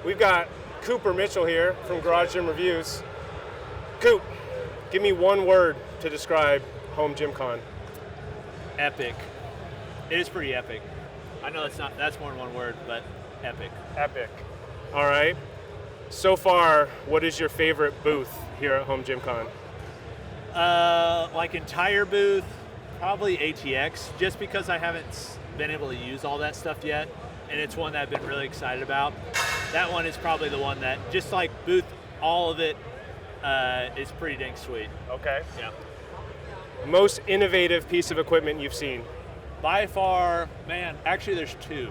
We've got Cooper Mitchell here from Garage Gym Reviews. Coop, give me one word to describe HomeGymCon. Epic. It is pretty epic. I know that's more than one word, but epic. Epic. All right. So far, what is your favorite booth here at HomeGymCon? Like entire booth, probably ATX, just because I haven't been able to use all that stuff yet, and it's one that I've been really excited about. That one is probably the one that, just like booth, all of it is pretty dang sweet. Okay. Yeah. Most innovative piece of equipment you've seen? By far, man, actually there's two.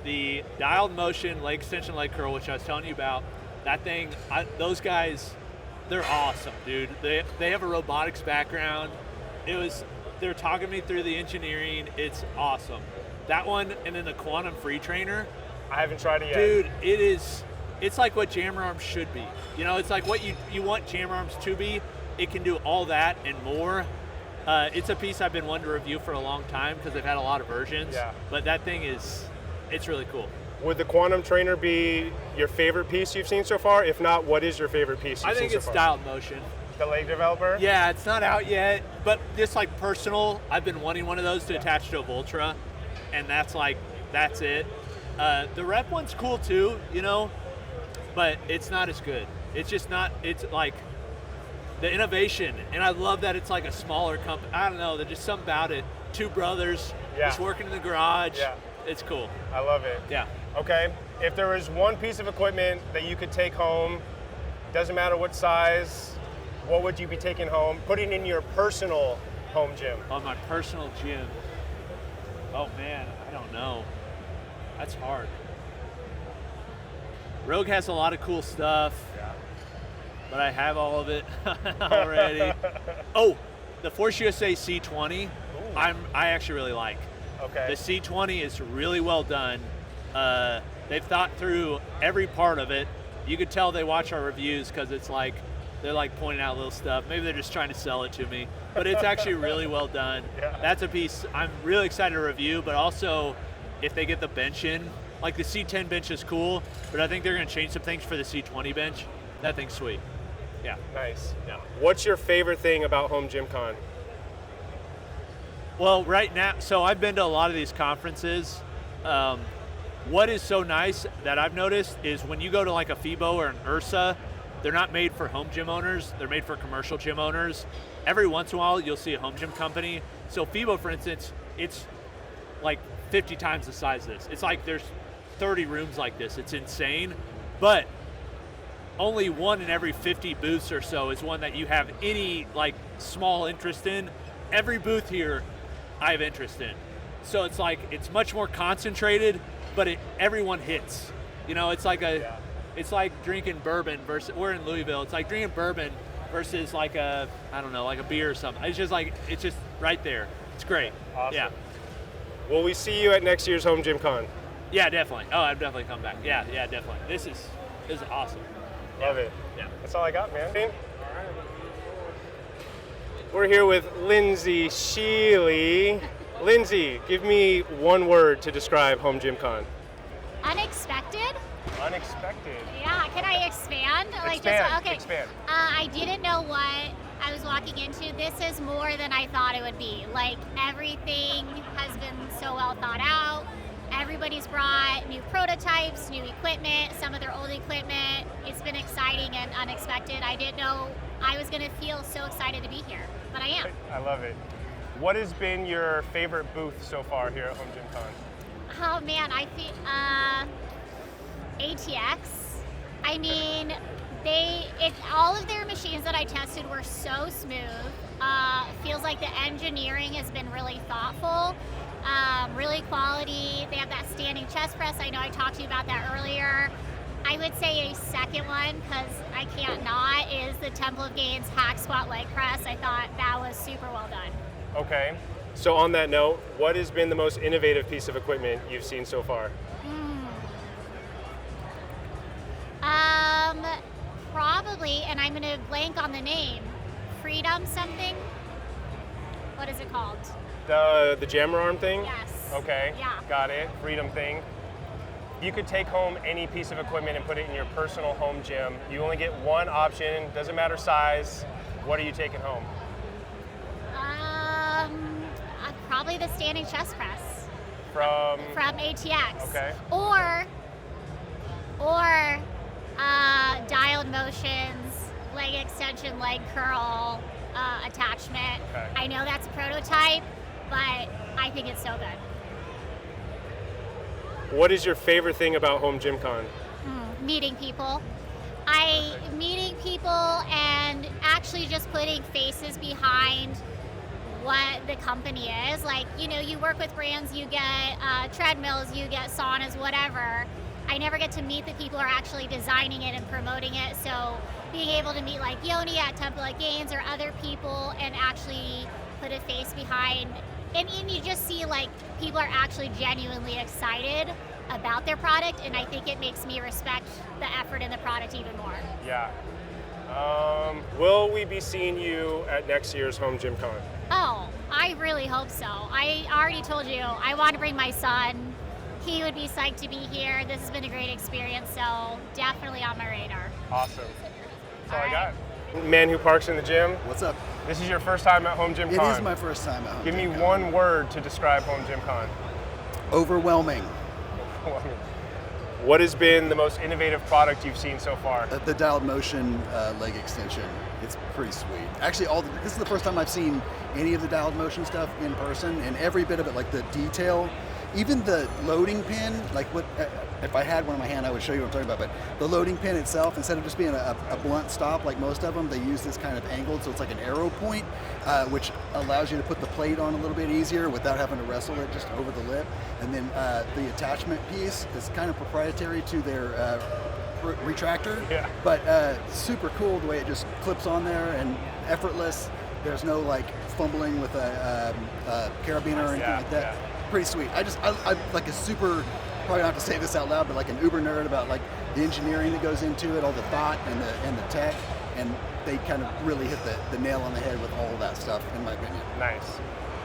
The dialed motion leg extension leg curl, which I was telling you about, that thing, those guys, they're awesome, dude. They have a robotics background. They're talking me through the engineering. It's awesome. That one, and then the quantum free trainer. I haven't tried it yet. Dude, it's like what jammer arms should be. You know, it's like what you want jammer arms to be. It can do all that and more. It's a piece I've been wanting to review for a long time because they've had a lot of versions. Yeah. But that thing it's really cool. Would the quantum trainer be your favorite piece you've seen so far? If not, what is your favorite piece you've seen so far? I think it's dialed motion. The leg developer? Yeah, it's not out yet, but just like personal, I've been wanting one of those to attach to a Voltra, and that's it. The rep one's cool too, you know, but it's not as good. It's just not, it's like the innovation, and I love that it's like a smaller company. I don't know, there's just something about it. Two brothers, just working in the garage. Yeah. It's cool. I love it. Yeah. Okay, if there was one piece of equipment that you could take home, doesn't matter what size, what would you be taking home, putting in your personal home gym? On my personal gym. Oh man, I don't know. That's hard. Rogue has a lot of cool stuff, but I have all of it already. Oh, the Force USA C20, I actually really like. Okay. The C20 is really well done. They've thought through every part of it. You could tell they watch our reviews because it's like, they're like pointing out little stuff. Maybe they're just trying to sell it to me, but it's actually really well done. Yeah. That's a piece I'm really excited to review, but also if they get the bench in, like the C10 bench is cool, but I think they're gonna change some things for the C20 bench. That thing's sweet. Yeah. Nice. Yeah. What's your favorite thing about HomeGymCon? Well, right now, so I've been to a lot of these conferences. What is so nice that I've noticed is when you go to like a FIBO or an URSA, they're not made for home gym owners, they're made for commercial gym owners. Every once in a while, you'll see a home gym company. So FIBO, for instance, it's like 50 times the size of this. It's like there's 30 rooms like this. It's insane. But only one in every 50 booths or so is one that you have any like small interest in. Every booth here, I have interest in. So it's like, it's much more concentrated, but everyone hits. You know, it's like it's like drinking bourbon versus, we're in Louisville, it's like drinking bourbon versus like a beer or something. It's just right there. It's great. Awesome. Yeah. Will we see you at next year's HomeGymCon? Yeah, definitely. Oh, I'd definitely come back. Yeah, definitely. This is awesome. Love it. Yeah. That's all I got, man. We're here with Lindsay Sheely. Lindsay, give me one word to describe HomeGymCon. Unexpected? Unexpected. Yeah, can I expand? Expand. I didn't know what I was walking into. This is more than I thought it would be. Like, everything has been so well thought out. Everybody's brought new prototypes, new equipment, some of their old equipment. It's been exciting and unexpected. I didn't know I was going to feel so excited to be here, but I am. I love it. What has been your favorite booth so far here at HomeGymCon? Oh man, I feel ATX. I mean, all of their machines that I tested were so smooth. Feels like the engineering has been really thoughtful, really quality. They have that standing chest press. I know I talked to you about that earlier. I would say a second one, because I can't not, is the Temple of Gains hack squat leg press. I thought that was super well done. Okay. So on that note, what has been the most innovative piece of equipment you've seen so far? Probably, and I'm gonna blank on the name, Freedom something? What is it called? The jammer arm thing? Yes. Okay. Yeah. Got it. Freedom thing. If you could take home any piece of equipment and put it in your personal home gym, you only get one option, doesn't matter size, what are you taking home? Probably the standing chest press From ATX. Okay. Or dialed motions, leg extension, leg curl attachment. Okay. I know that's a prototype, but I think it's so good. What is your favorite thing about HomeGymCon? Meeting people. Meeting people and actually just putting faces behind what the company is. Like, you work with brands, you get treadmills, you get saunas, whatever. I never get to meet the people who are actually designing it and promoting it. So being able to meet like Yoni at Temple at Gaines or other people and actually put a face behind, and you just see like people are actually genuinely excited about their product, and I think it makes me respect the effort in the product even more. Yeah. Will we be seeing you at next year's HomeGymCon? Oh, I really hope so. I already told you I want to bring my son. He would be psyched to be here. This has been a great experience, so definitely on my radar. Awesome. That's all I got. Man who parks in the gym. What's up? This is your first time at HomeGymCon. It is my first time at HomeGymCon. Give me one word to describe HomeGymCon. Overwhelming. What has been the most innovative product you've seen so far? The dialed motion leg extension. It's pretty sweet. Actually, this is the first time I've seen any of the dialed motion stuff in person, and every bit of it, like the detail, even the loading pin, like if I had one in my hand, I would show you what I'm talking about, but the loading pin itself, instead of just being a blunt stop like most of them, they use this kind of angled, so it's like an arrow point, which allows you to put the plate on a little bit easier without having to wrestle it just over the lip. And then the attachment piece is kind of proprietary to their retractor, Yeah. but super cool the way it just clips on there and effortless. There's no like fumbling with a carabiner or anything like that. Yeah. Pretty sweet. I'm like a super, probably not to say this out loud, but like an uber nerd about like the engineering that goes into it, all the thought and the tech, and they kind of really hit the nail on the head with all of that stuff, in my opinion. Nice.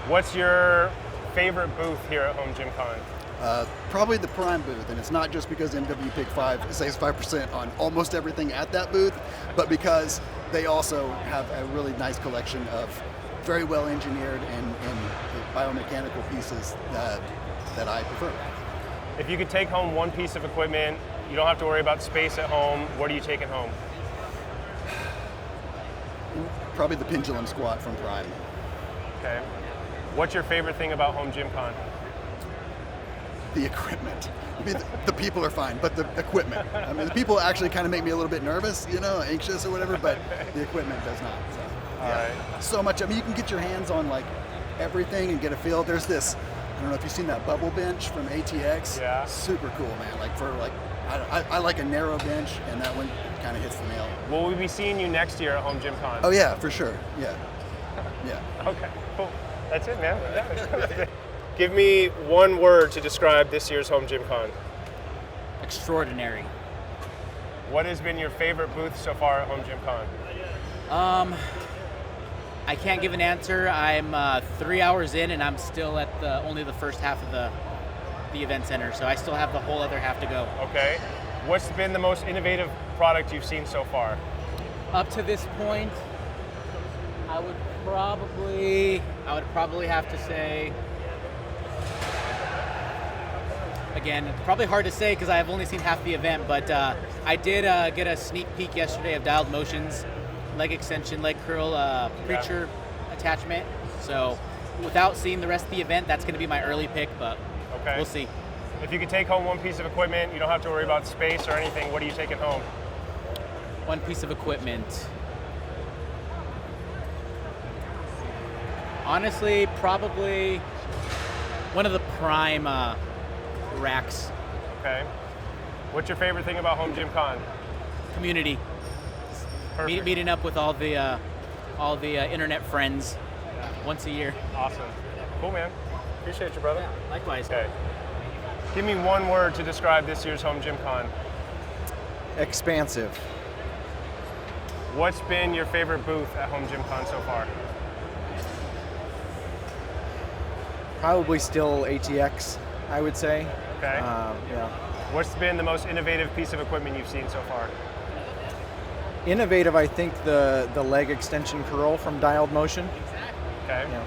What's your favorite booth here at HomeGymCon? Probably the Prime booth, and it's not just because MW Pick 5 saves 5% on almost everything at that booth, but because they also have a really nice collection of very well engineered and biomechanical pieces that I prefer. If you could take home one piece of equipment, you don't have to worry about space at home, what are you taking home? Probably the pendulum squat from Prime. Okay. What's your favorite thing about HomeGymCon? The equipment. I mean, the people are fine, but the equipment. I mean, the people actually kind of make me a little bit nervous, anxious or whatever, but the equipment does not. So, All right. So much. I mean, you can get your hands on like everything and get a feel. There's this, I don't know if you've seen that bubble bench from ATX. Yeah. Super cool, man. Like I like a narrow bench, and that one kind of hits the nail. Will we be seeing you next year at HomeGymCon? Oh yeah, for sure. Yeah. Okay, cool. That's it, man. Yeah. Give me one word to describe this year's HomeGymCon. Extraordinary. What has been your favorite booth so far at HomeGymCon? I can't give an answer. I'm 3 hours in, and I'm still at only the first half of the event center, so I still have the whole other half to go. Okay. What's been the most innovative product you've seen so far? Up to this point, I would probably have to say, again, it's probably hard to say because I've only seen half the event, but I did get a sneak peek yesterday of dialed motions, leg extension, leg curl, preacher attachment. So without seeing the rest of the event, that's going to be my early pick, but Okay. we'll see. If you could take home one piece of equipment, you don't have to worry about space or anything, what are you taking home? One piece of equipment. Honestly, probably one of the Prime racks. Okay. What's your favorite thing about HomeGymCon? Community. Perfect. Meeting up with all the internet friends once a year. Awesome. Cool, man. Appreciate you, brother. Likewise. Okay. Give me one word to describe this year's HomeGymCon. Expansive. What's been your favorite booth at HomeGymCon so far? Probably still ATX, I would say. Okay. Yeah. What's been the most innovative piece of equipment you've seen so far? Innovative, I think the leg extension curl from Dialed Motion. Okay. Yeah.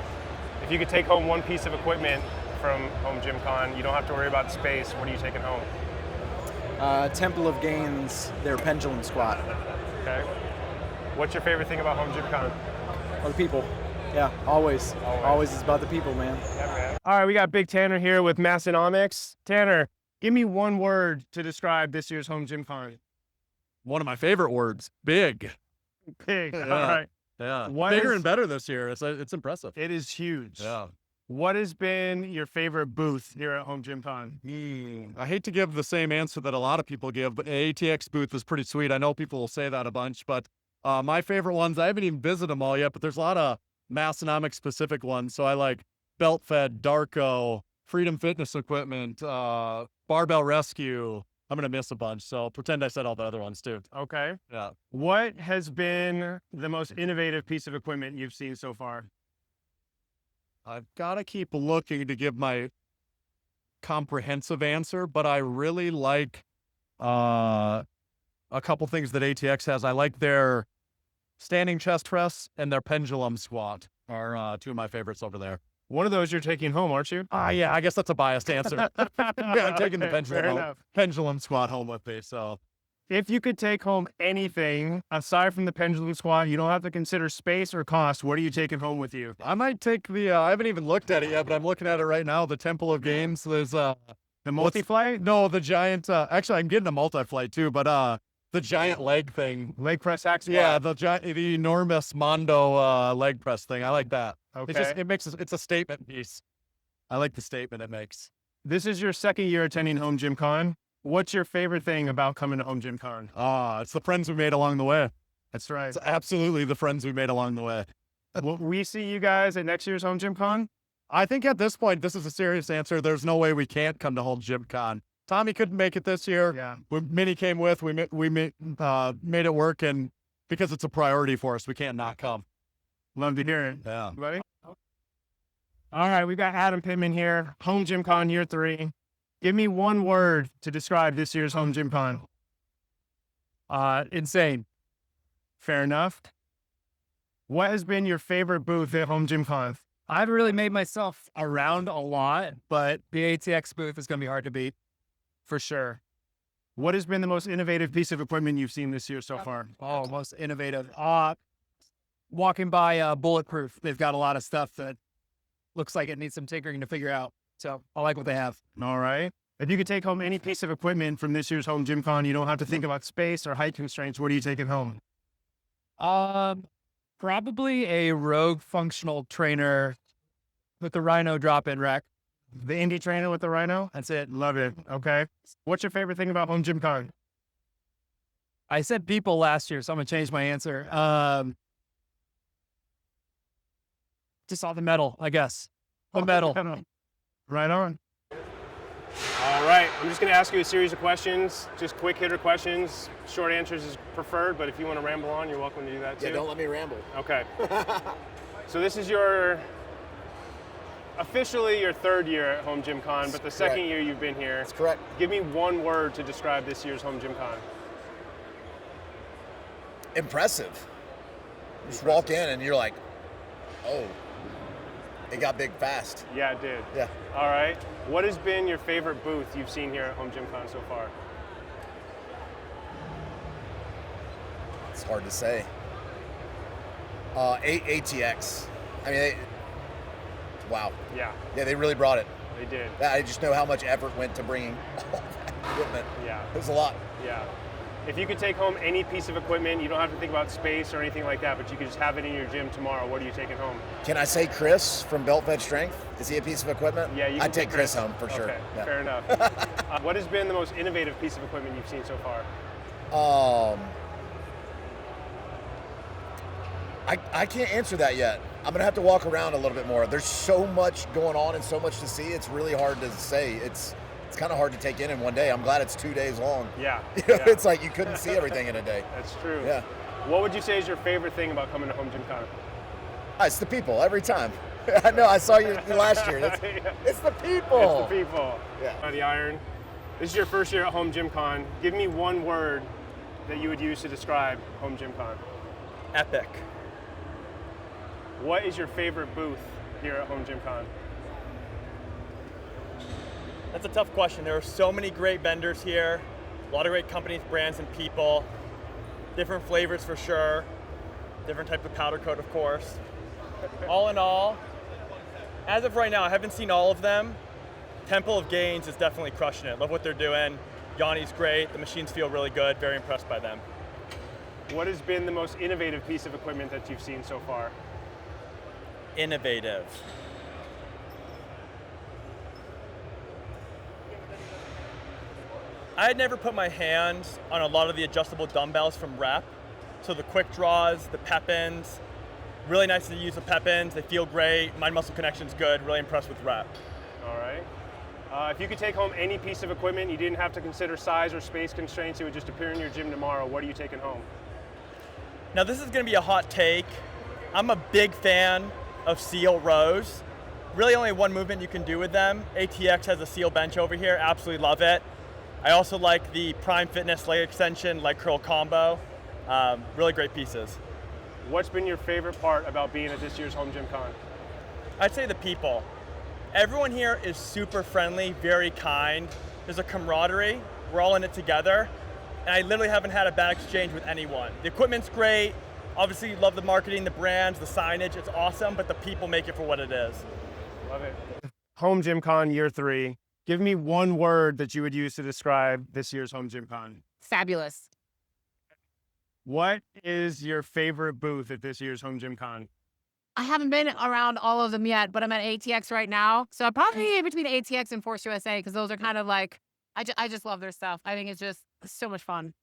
If you could take home one piece of equipment from HomeGymCon, you don't have to worry about space. What are you taking home? Temple of Gains, their pendulum squat. Okay. What's your favorite thing about HomeGymCon? Or the people. Yeah, always. Always is about the people, man. Yeah, man. All right, we got Big Tanner here with Massonomics. Tanner, give me one word to describe this year's HomeGymCon. One of my favorite words, big. Big. Yeah. All right. Yeah. What Bigger is- and better this year. It's impressive. It is huge. Yeah. What has been your favorite booth here at HomeGymCon? I hate to give the same answer that a lot of people give, but the ATX booth was pretty sweet. I know people will say that a bunch, but my favorite ones, I haven't even visited them all yet, but there's a lot of Massonomic specific ones. So I like Belt Fed, Darko, Freedom Fitness Equipment, Barbell Rescue. I'm going to miss a bunch, so pretend I said all the other ones too. Okay. Yeah. What has been the most innovative piece of equipment you've seen so far? I've got to keep looking to give my comprehensive answer, but I really like a couple things that ATX has. I like their standing chest press and their pendulum squat are two of my favorites over there. One of those you're taking home, aren't you? Yeah, I guess that's a biased answer. Yeah, I'm taking the Fair enough. pendulum squat home with me. So If you could take home anything aside from the pendulum squat, you don't have to consider space or cost. What are you taking home with you? I might take the, I haven't even looked at it yet, but I'm looking at it right now. The Temple of Games. There's The multi-fly? no, the giant, actually I'm getting a multi-flight too, but the giant leg thing. Leg press hack squat? Yeah, the enormous Mondo leg press thing. I like that. Okay. It's a statement piece. I like the statement it makes. This is your second year attending HomeGymCon. What's your favorite thing about coming to HomeGymCon? It's the friends we made along the way. That's right. It's absolutely the friends we made along the way. Will we see you guys at next year's HomeGymCon? I think at this point, this is a serious answer. There's no way we can't come to HomeGymCon. Tommy couldn't make it this year. Yeah. Minnie came with. We made it work, and because it's a priority for us, we can't not come. Love to hear it. Yeah. Buddy? All right, we've got Adam Pittman here, HomeGymCon year 3. Give me one word to describe this year's HomeGymCon. Insane. Fair enough. What has been your favorite booth at HomeGymCon? I haven't really made myself around a lot, but the ATX booth is going to be hard to beat, for sure. What has been the most innovative piece of equipment you've seen this year so far? Oh, most innovative. Walking by Bulletproof, they've got a lot of stuff that looks like it needs some tinkering to figure out. So I like what they have. All right. If you could take home any piece of equipment from this year's HomeGymCon, you don't have to think about space or height constraints. What are you taking home? Probably a Rogue functional trainer with the Rhino drop-in rack. The indie trainer with the Rhino? That's it. Love it. Okay. What's your favorite thing about HomeGymCon? I said people last year, so I'm gonna change my answer. Just all the metal, I guess. The metal. Right on. All right. I'm just going to ask you a series of questions, just quick hitter questions. Short answers is preferred, but if you want to ramble on, you're welcome to do that too. Yeah, don't let me ramble. Okay. So this is officially your third year at HomeGymCon, but the second year you've been here. That's correct. Give me one word to describe this year's HomeGymCon. Impressive. You just walk in and you're like, oh, it got big fast. Yeah, it did. Yeah. All right. What has been your favorite booth you've seen here at HomeGymCon so far? It's hard to say. ATX. I mean, wow. Yeah, Yeah, they really brought it. they did. I just know how much effort went to bringing all that equipment. Yeah, It was a lot. yeah. If you could take home any piece of equipment, you don't have to think about space or anything like that, but you could just have it in your gym tomorrow. What are you taking home? Can I say Chris from Belt Fed Strength? Is he a piece of equipment? Yeah, you can I'd take Chris home for sure. Okay, Yeah. fair enough. What has been the most innovative piece of equipment you've seen so far? I can't answer that yet. I'm gonna have to walk around a little bit more. There's so much going on and so much to see. It's really hard to say. It's kind of hard to take in one day. I'm glad it's 2 days long. Yeah, You know, yeah. It's like you couldn't see everything in a day. That's true. Yeah. What would you say is your favorite thing about coming to HomeGymCon? It's the people every time. I know. I saw you last year. It's the people. It's the people. Yeah. The iron. This is your first year at HomeGymCon. Give me one word that you would use to describe HomeGymCon. Epic. What is your favorite booth here at HomeGymCon? That's a tough question. There are so many great vendors here, a lot of great companies, brands, and people. Different flavors for sure. Different types of powder coat, of course. All in all, as of right now, I haven't seen all of them. Temple of Gains is definitely crushing it. Love what they're doing. Yanni's great. The machines feel really good. Very impressed by them. What has been the most innovative piece of equipment that you've seen so far? Innovative. I had never put my hands on a lot of the adjustable dumbbells from Rep. So the quick draws, the pep-ins, really nice to use the pep-ins. They feel great. Mind-muscle connection's good. Really impressed with Rep. All right. If you could take home any piece of equipment, you didn't have to consider size or space constraints, it would just appear in your gym tomorrow, what are you taking home? Now this is gonna be a hot take. I'm a big fan of seal rows. Really only one movement you can do with them. ATX has a seal bench over here, absolutely love it. I also like the Prime Fitness leg extension, leg curl combo. Really great pieces. What's been your favorite part about being at this year's HomeGymCon? I'd say the people. Everyone here is super friendly, very kind. There's a camaraderie, we're all in it together. And I literally haven't had a bad exchange with anyone. The equipment's great, obviously love the marketing, the brands, the signage, it's awesome, but the people make it for what it is. Love it. HomeGymCon year 3. Give me one word that you would use to describe this year's HomeGymCon. Fabulous. What is your favorite booth at this year's HomeGymCon? I haven't been around all of them yet, but I'm at ATX right now. So I'm probably in between ATX and Force USA because those are kind of like, I just love their stuff. I think it's just so much fun.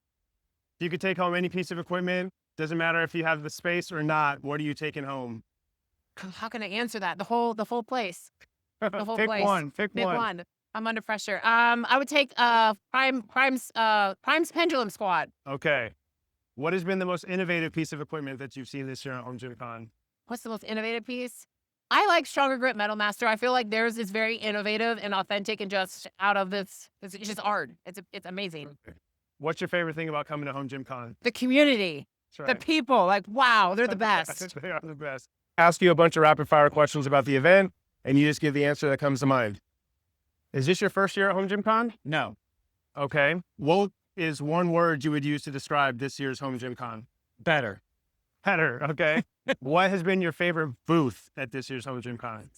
If you could take home any piece of equipment, doesn't matter if you have the space or not, what are you taking home? How can I answer that? The whole place. The whole Pick place. one. Pick one. one. I'm under pressure. I would take Prime's Pendulum Squad. Okay. What has been the most innovative piece of equipment that you've seen this year at HomeGymCon? What's the most innovative piece? I like Stronger Grip Metal Master. I feel like theirs is very innovative and authentic and just out of this. It's just art. It's amazing. Okay. What's your favorite thing about coming to HomeGymCon? The community, That's the right. people. Like, wow, they're the best. They are the best. Ask you a bunch of rapid fire questions about the event, and you just give the answer that comes to mind. Is this your first year at HomeGymCon? No. Okay. What is one word you would use to describe this year's HomeGymCon? Better. Better. Okay. What has been your favorite booth at this year's HomeGymCon?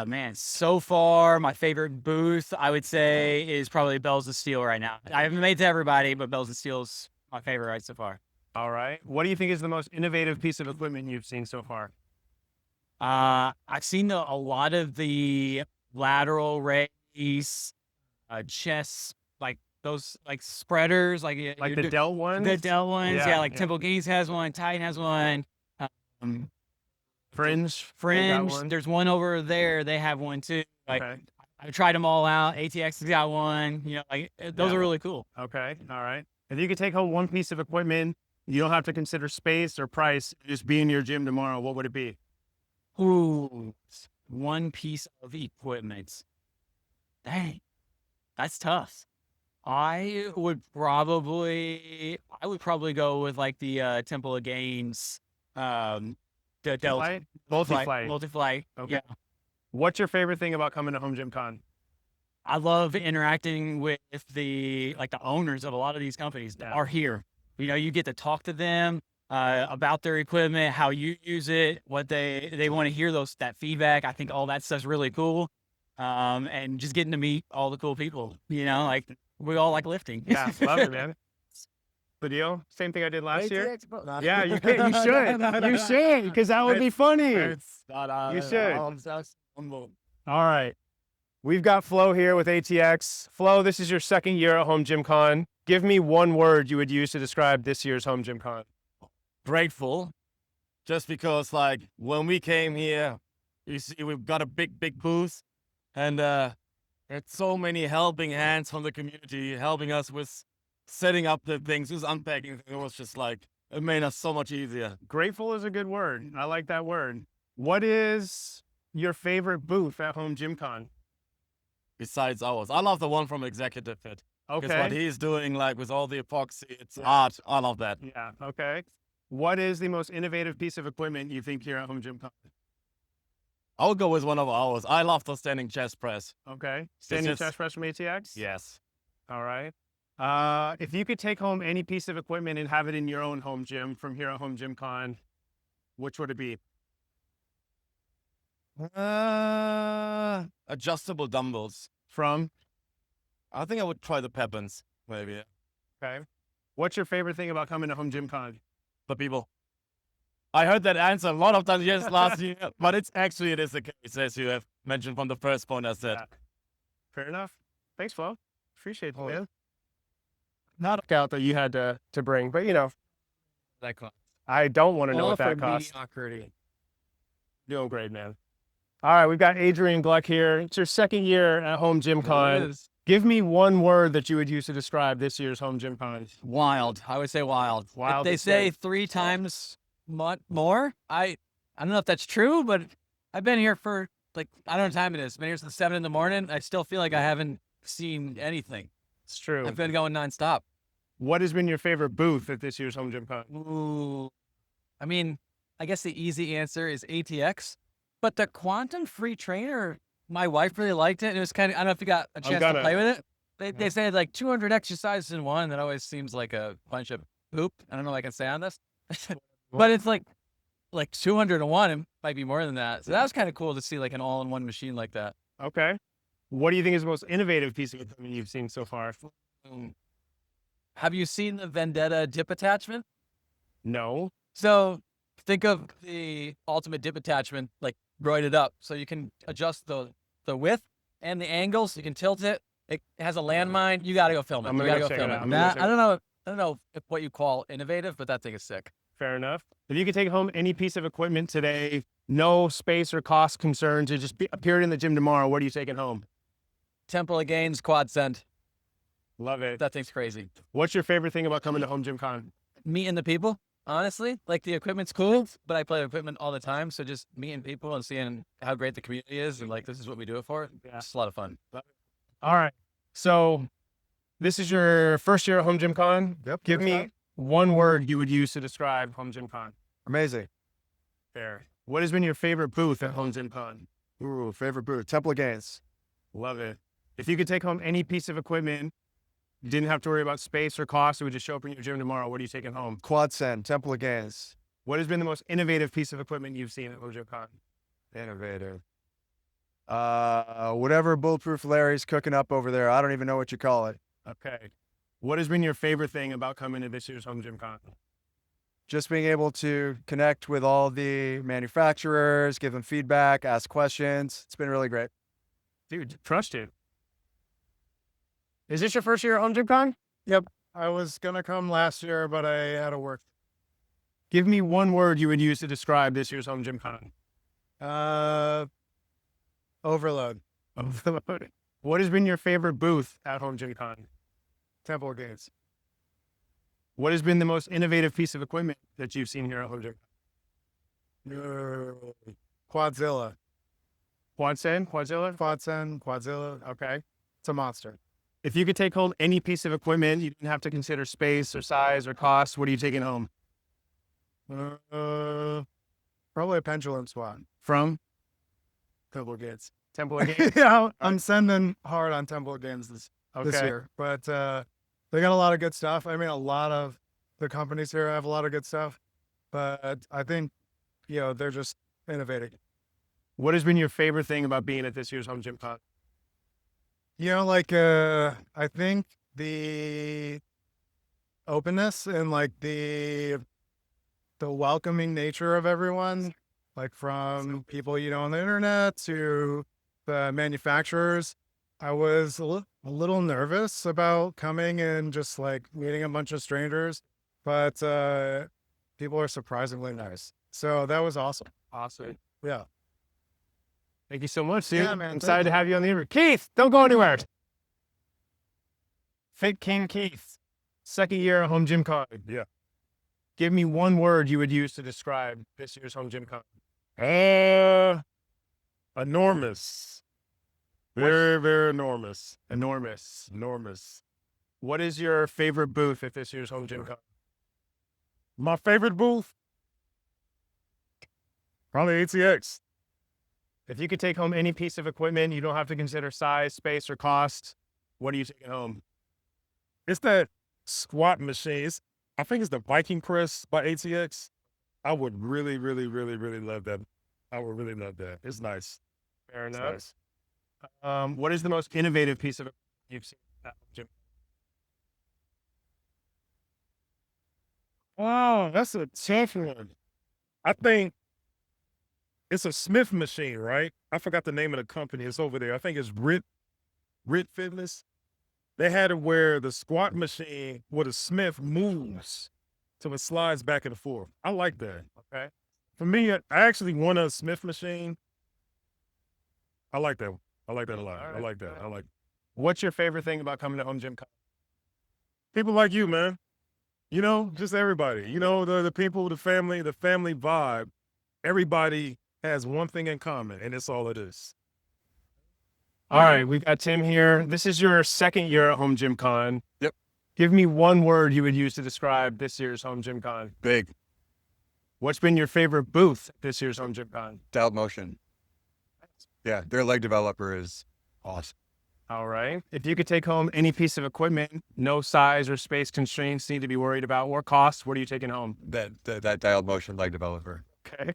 Man, so far, my favorite booth, I would say, is probably Bells of Steel right now. I haven't made it to everybody, but Bells of Steel's my favorite right so far. All right. What do you think is the most innovative piece of equipment you've seen so far? I've seen a lot of the lateral raise, chest, like those, like spreaders, like the Dell ones? The Dell ones, yeah. Yeah. Temple Gains has one, Titan has one. Fringe. Fringe. There's one over there. They have one too. Like Okay. I've tried them all out. ATX has got one. You know, like those Yeah. are really cool. Okay. All right. If you could take home one piece of equipment, you don't have to consider space or price, just be in your gym tomorrow, what would it be? Ooh, one piece of equipment. Dang, that's tough. I would probably go with like the Temple of Gains, the Delta Flight? Multi-flight. multi-flight. Okay. Yeah, What's your favorite thing about coming to HomeGymCon? I love interacting with the owners of a lot of these companies that Yeah. are here. You know, you get to talk to them about their equipment, how you use it, what they want to hear that feedback. I think all that stuff's really cool. And just getting to meet all the cool people, you know, like we all like lifting. Yeah, love it, man. The deal? Same thing I did last year? Yeah, you should. You should, because that would be funny. You should. All right. We've got Flo here with ATX. Flo, this is your second year at HomeGymCon. Give me one word you would use to describe this year's HomeGymCon. Grateful. Just because, like, when we came here, you see, we've got a big booth, and there's so many helping hands from the community helping us with setting up the things, just unpacking. It was just like, it made us so much easier. Grateful is a good word. I like that word. What is your favorite booth at HomeGymCon? besides ours. I love the one from Executive Fit. Because what Okay. he's doing, like with all the epoxy, it's art. I love that. Yeah. Okay. What is the most innovative piece of equipment you think here at HomeGymCon? I'll go with one of ours. I love the standing chest press. Okay. Standing just- chest press from ATX? Yes. All right. If you could take home any piece of equipment and have it in your own home gym from here at HomeGymCon, which would it be? Adjustable dumbbells. From? I think I would try the Peppins, maybe. Okay. What's your favorite thing about coming to HomeGymCon? The people. I heard that answer a lot of times yes last year, but it is the case, as you have mentioned from the first point I said. Yeah. Fair enough. Thanks, Flo. Appreciate it, man. Not a out that you had to bring, but That cost. I don't want to know what that costs. Doing great, man. All right, we've got Adrian Gluck here. It's your second year at HomeGymCon. Give me one word that you would use to describe this year's HomeGymCon. Wild. I would say wild. Wild If they is say good. 3 times more, I don't know if that's true, but I've been here for I don't know what time it is. I've been here since 7 in the morning. I still feel like I haven't seen anything. It's true. I've been going nonstop. What has been your favorite booth at this year's HomeGymCon? Ooh. I mean, I guess the easy answer is ATX, but the quantum free trainer, my wife really liked it. And it was kind of, I don't know if you got a chance to play with it. They say like 200 exercises in one. That always seems like a bunch of poop. I don't know what I can say on this, but it's like 201. It might be more than that. So that was kind of cool to see like an all-in-one machine like that. Okay. What do you think is the most innovative piece of equipment you've seen so far? Have you seen the Vendetta dip attachment? No. So think of the ultimate dip attachment, like roided up. So you can adjust the width and the angles. You can tilt it. It has a landmine. You got to go film it. I'm You gonna got go to go check film it it. out. I'm gonna check I don't know if what you call innovative, but that thing is sick. Fair enough. If you could take home any piece of equipment today, no space or cost concerns, it just appeared in the gym tomorrow, what are you taking home? Temple of Gains quad send. Love it. That thing's crazy. What's your favorite thing about coming to HomeGymCon? Meeting the people, honestly. Like the equipment's cool, but I play equipment all the time. So just meeting people and seeing how great the community is and like this is what we do it for. Yeah. It's a lot of fun. All right. So this is your first year at HomeGymCon. Yep. Give me one word you would use to describe HomeGymCon. Amazing. Fair. What has been your favorite booth at HomeGymCon? Ooh, favorite booth. Temple of Gains. Love it. If you could take home any piece of equipment, you didn't have to worry about space or cost, it would just show up in your gym tomorrow, what are you taking home? Quad Send. Temple of Gains. What has been the most innovative piece of equipment you've seen at HomeGymCon? Innovative. Whatever Bulletproof Larry's cooking up over there. I don't even know what you call it. Okay. What has been your favorite thing about coming to this year's HomeGymCon? Just being able to connect with all the manufacturers, give them feedback, ask questions. It's been really great. Dude, trust you. Is this your first year at HomeGymCon? Yep. I was going to come last year, but I had to work. Give me one word you would use to describe this year's HomeGymCon. Overload. Overload. What has been your favorite booth at HomeGymCon? Temple of Gains. What has been the most innovative piece of equipment that you've seen here at HomeGymCon? Quadzilla. Quadzilla? Quadzilla. Okay. It's a monster. If you could take home any piece of equipment, you didn't have to consider space or size or cost, what are you taking home? Probably a pendulum squat. From? Temple of Gains. Temple of Gains? Yeah, I'm sending hard on Temple of Gains this Okay. year. But they got a lot of good stuff. I mean, a lot of the companies here have a lot of good stuff. But I think, they're just innovating. What has been your favorite thing about being at this year's HomeGymCon? I think the openness and the welcoming nature of everyone, from people on the internet to the manufacturers. I was a little nervous about coming and just meeting a bunch of strangers, but people are surprisingly nice. So that was awesome. Awesome. Yeah. Thank you so much, dude. Yeah, man. I'm excited to have you on the interview. Keith, don't go anywhere. Fit King Keith, second year at HomeGymCon. Yeah. Give me one word you would use to describe this year's HomeGymCon. Enormous. Very, very enormous. Enormous. Enormous. What is your favorite booth at this year's HomeGymCon? My favorite booth? Probably ATX. If you could take home any piece of equipment, you don't have to consider size, space, or cost. What are you taking home? It's that squat machine. I think it's the Viking Press by ATX. I would really, really, really, really love that. I would really love that. It's nice. Fair It's enough. nice. What is the most innovative piece of equipment you've seen at HomeGym? Oh, that's a tough one. I think it's a Smith machine, right? I forgot the name of the company. It's over there. I think it's Rit Fitness. They had it where the squat machine with a Smith moves so it slides back and forth. I like that. Okay. For me, I actually want a Smith machine. I like that. I like that a lot. I like that. I like. What's your favorite thing about coming to HomeGymCon? People like you, man. You know, just everybody. You know, the people, the family vibe. Everybody has one thing in common, and it's all it is. All right, we've got Tim here. This is your second year at HomeGymCon. Yep. Give me one word you would use to describe this year's HomeGymCon. Big. What's been your favorite booth at this year's HomeGymCon? Dialed Motion. Yeah, their leg developer is awesome. All right. If you could take home any piece of equipment, no size or space constraints need to be worried about, or cost, what are you taking home? That Dialed Motion leg developer. Okay.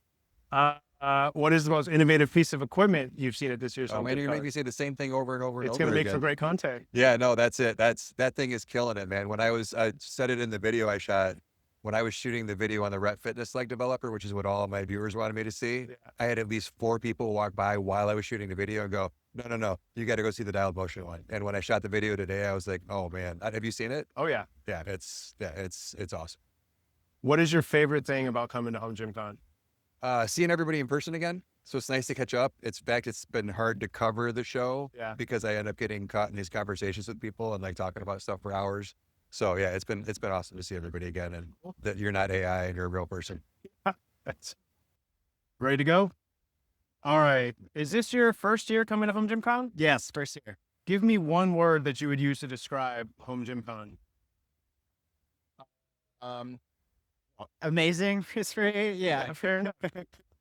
What is the most innovative piece of equipment you've seen at this year's Oh man, you HomeGymCon? make me say the same thing over and over and It's over going to make again. for great content. Yeah, no, that's it. That thing is killing it, man. I said it in the video I shot. When I was shooting the video on the Rep Fitness leg developer, which is what all of my viewers wanted me to see, I had at least 4 people walk by while I was shooting the video and go, no, you got to go see the Dialed Motion one. And when I shot the video today, I was like, oh man, have you seen it? Oh yeah. Yeah, it's awesome. What is your favorite thing about coming to HomeGymCon? Seeing everybody in person again. So it's nice to catch up. It's been hard to cover the show because I end up getting caught in these conversations with people and like talking about stuff for hours. So yeah, it's been awesome to see everybody again and that you're not AI and you're a real person. That's ready to go. All right. Is this your first year coming to HomeGymCon? Yes, first year. Give me one word that you would use to describe HomeGymCon. Amazing history. Yeah. Fair enough.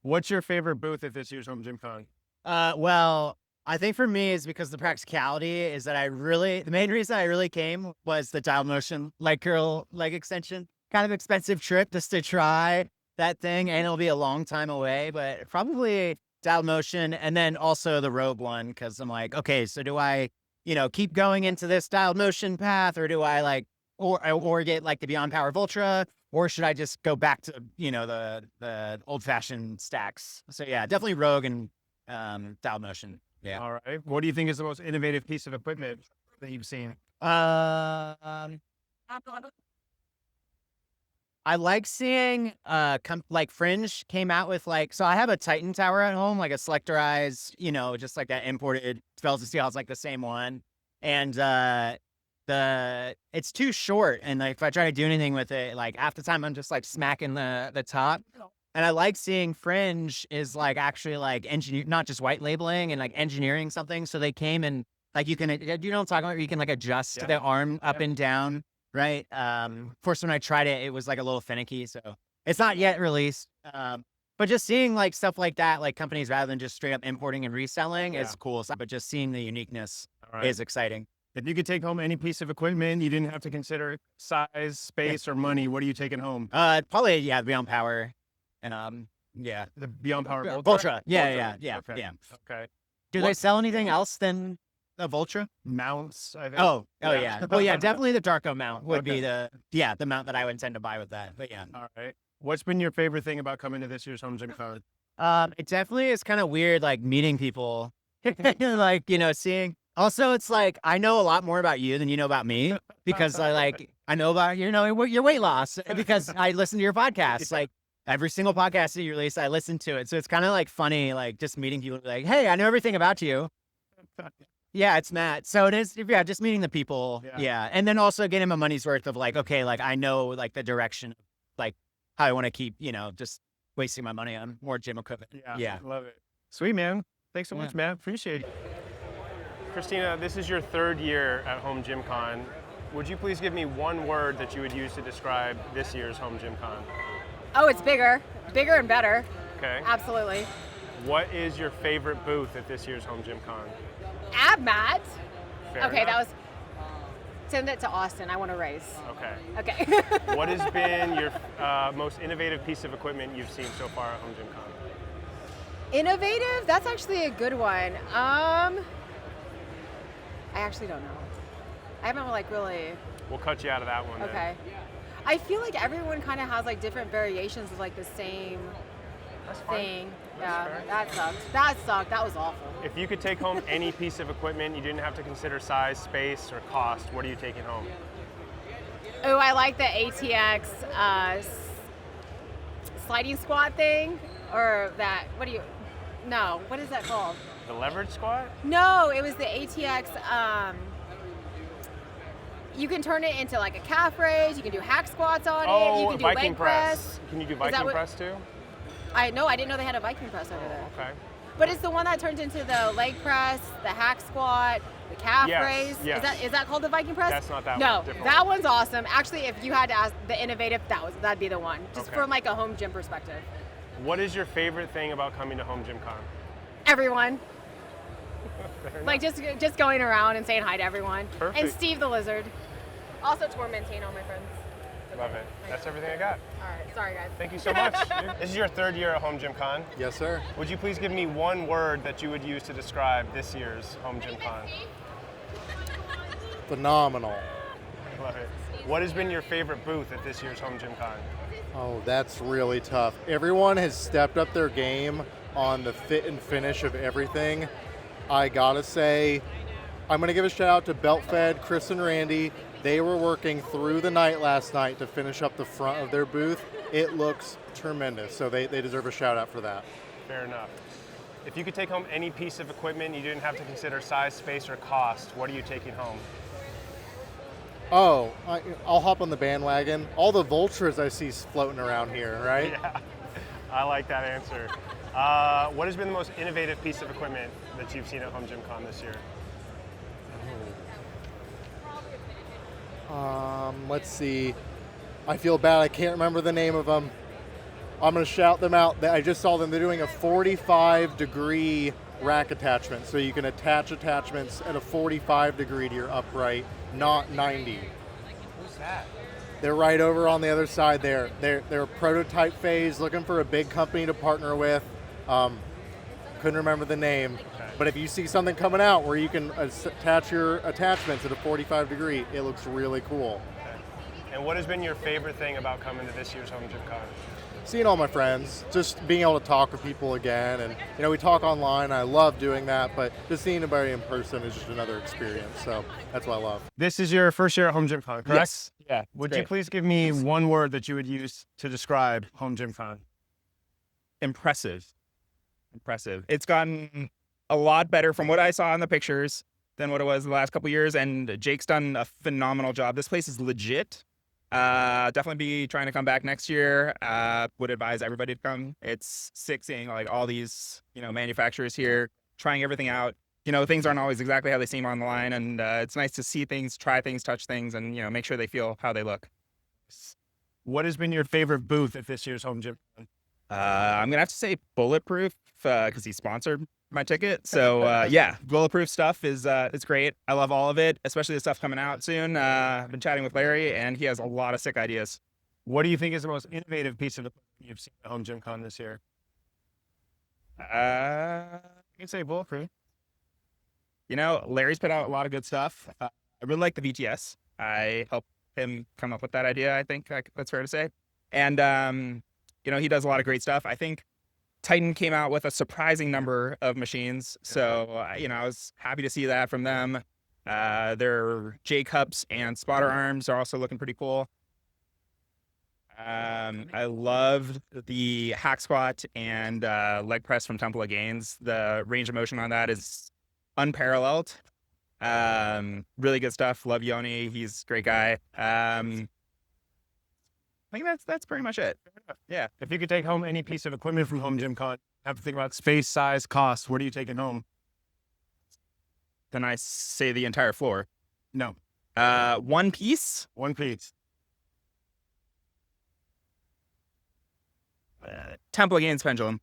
What's your favorite booth at this year's HomeGymCon? Well, I think for me is because the practicality is that the main reason I really came was the Dialed Motion leg curl leg extension. Kind of expensive trip just to try that thing, and it'll be a long time away, but probably Dialed Motion, and then also the Rogue one, because I'm like, okay, so do I, keep going into this Dialed Motion path, or do I like, or get like the Beyond Power Ultra, or should I just go back to, the old fashioned stacks? So yeah, definitely Rogue and Dialed Motion. Yeah. All right. What do you think is the most innovative piece of equipment that you've seen? I like seeing like Fringe came out with so I have a Titan tower at home, like a selectorized, just like that imported Spells of Steel. It's like the same one. And it's too short. And like if I try to do anything with it, like half the time I'm just like smacking the top. And I like seeing Fringe is like actually like not just white labeling and like engineering something. So they came and like you know what I'm talking about? You can like adjust the arm up and down. Right. First when I tried it, it was like a little finicky. So it's not yet released. But just seeing like stuff like that, like companies rather than just straight up importing and reselling is cool. But just seeing the uniqueness is exciting. If you could take home any piece of equipment, you didn't have to consider size, space, or money. What are you taking home? Probably Beyond Power. And the Beyond Power Ultra. Yeah. Okay. Do they sell anything else than the Vultra? Mounts, I think. Oh yeah. Well, yeah, definitely the Darko mount would be the mount that I would intend to buy with that. But yeah. All right. What's been your favorite thing about coming to this year's HomeGymCon? It definitely is kind of weird, like meeting people, like seeing. Also, it's like I know a lot more about you than you know about me because I know about your weight loss because I listen to your podcast. Like every single podcast that you release, I listen to it. So it's kind of like funny, like just meeting people, like, hey, I know everything about you. Yeah, it's Matt. So it is, just meeting the people. Yeah. And then also getting my money's worth of like, okay, like I know like the direction, like how I want to keep, just wasting my money on more gym equipment. Yeah. Love it. Sweet, man. Thanks so much, Matt. Appreciate it. Christina, this is your 3rd year at HomeGymCon. Would you please give me one word that you would use to describe this year's HomeGymCon? Oh, it's bigger. Bigger and better. Okay. Absolutely. What is your favorite booth at this year's HomeGymCon? Ab mat. Fair Okay, enough. that was. Send it to Austin. I want to race. Okay. Okay. What has been your most innovative piece of equipment you've seen so far at HomeGymCon? Innovative? That's actually a good one. I actually don't know. I haven't really. We'll cut you out of that one. Okay. I feel like everyone kind of has like different variations of like the same thing. Yeah, that sucked. That sucked. That was awful. If you could take home any piece of equipment, you didn't have to consider size, space, or cost, what are you taking home? Oh, I like the ATX sliding squat thing, or that. No, what is that called? The leverage squat? No, it was the ATX. You can turn it into like a calf raise. You can do hack squats on it. You can do Viking leg press. Can you do Viking press too? I didn't know they had a Viking press over there. Okay. But it's the one that turns into the leg press, the hack squat, the calf raise. Yes. Is that called the Viking press? That's not that one. No, Different that one. one's awesome. Actually, if you had to ask the innovative, that'd be the one. Just Okay. from like a home gym perspective. What is your favorite thing about coming to HomeGymCon? Everyone. Like just going around and saying hi to everyone. Perfect. And Steve the Lizard. Also tormenting all my friends. Love it. That's everything I got. All right, sorry guys. Thank you so much. This is your 3rd year at HomeGymCon. Yes, sir. Would you please give me one word that you would use to describe this year's HomeGymCon? Phenomenal. Love it. What has been your favorite booth at this year's HomeGymCon? Oh, that's really tough. Everyone has stepped up their game on the fit and finish of everything. I gotta say, I'm gonna give a shout out to BeltFed, Chris and Randy. They were working through the night last night to finish up the front of their booth. It looks tremendous, so they deserve a shout out for that. Fair enough. If you could take home any piece of equipment, you didn't have to consider size, space, or cost, what are you taking home? Oh, I'll hop on the bandwagon. All the Vultras I see floating around here, right? Yeah, I like that answer. What has been the most innovative piece of equipment that you've seen at HomeGymCon this year? Let's see. I feel bad. I can't remember the name of them. I'm going to shout them out. I just saw them. They're doing a 45-degree rack attachment, so you can attach attachments at a 45 degree to your upright, not 90. Who's that? They're right over on the other side there. They're prototype phase, looking for a big company to partner with. Couldn't remember the name. But if you see something coming out where you can attach your attachments at a 45 degree, it looks really cool. Okay. And what has been your favorite thing about coming to this year's HomeGymCon? Seeing all my friends, just being able to talk with people again. And, we talk online. I love doing that, but just seeing everybody in person is just another experience. So that's what I love. This is your first year at HomeGymCon, correct? Yes. Yeah. Would you please give me one word that you would use to describe HomeGymCon? Impressive. It's gotten a lot better from what I saw in the pictures than what it was the last couple years, and Jake's done a phenomenal job. This place is legit. Definitely be trying to come back next year. Would advise everybody to come. It's sick seeing like all these, manufacturers here trying everything out. Things aren't always exactly how they seem on the line, and it's nice to see things, try things, touch things, and make sure they feel how they look. What has been your favorite booth at this year's HomeGymCon? I'm gonna have to say Bulletproof because he sponsored my ticket. So yeah, Bulletproof stuff is it's great. I love all of it, especially the stuff coming out soon. I've been chatting with Larry, and he has a lot of sick ideas. What do you think is the most innovative piece of equipment you've seen at HomeGymCon this year? You can say Bulletproof. Larry's put out a lot of good stuff. I really like the VTS. I helped him come up with that idea. I think that's fair to say. And he does a lot of great stuff. I think Titan came out with a surprising number of machines. So, I was happy to see that from them. Their J cups and spotter arms are also looking pretty cool. I loved the hack squat and leg press from Temple of Gains. The range of motion on that is unparalleled. Really good stuff. Love Yoni. He's a great guy. I think that's pretty much it. Yeah. If you could take home any piece of equipment from HomeGymCon, have to think about space, size, cost. What are you taking home? then I say the entire floor. No. One piece. One piece. Temple Gains pendulum.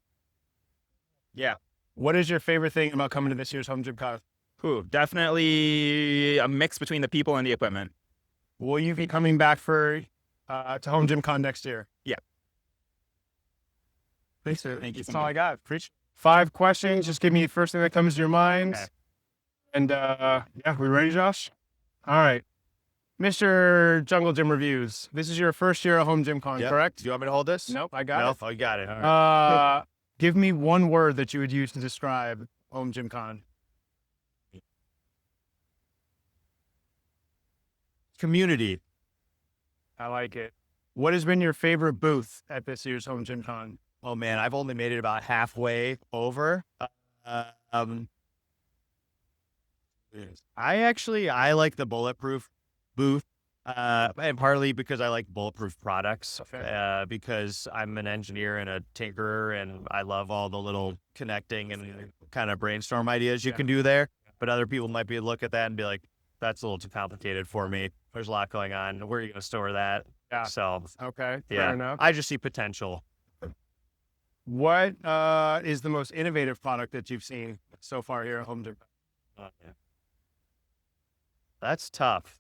Yeah. What is your favorite thing about coming to this year's HomeGymCon? Definitely a mix between the people and the equipment. Will you be coming back to HomeGymCon next year? Yeah. Thanks, sir. Thank you. That's all I got. 5 questions. Just give me the first thing that comes to your mind. Okay. And yeah, we ready, Josh? All right. Mr. Jungle Gym Reviews, this is your first year at HomeGymCon, correct? Do you want me to hold this? Nope, I got it. Oh, you got it. All right. Give me one word that you would use to describe HomeGymCon. Community. I like it. What has been your favorite booth at this year's HomeGymCon? Oh man, I've only made it about halfway over. I like the bulletproof booth, and partly because I like bulletproof products, because I'm an engineer and a tinkerer, and I love all the little connecting and kind of brainstorm ideas you can do there. But other people might look at that and be like, that's a little too complicated for me. There's a lot going on. Where are you going to store that? Yeah. So, okay, yeah, fair enough. I just see potential. What is the most innovative product that you've seen so far here at HomeGym? That's tough.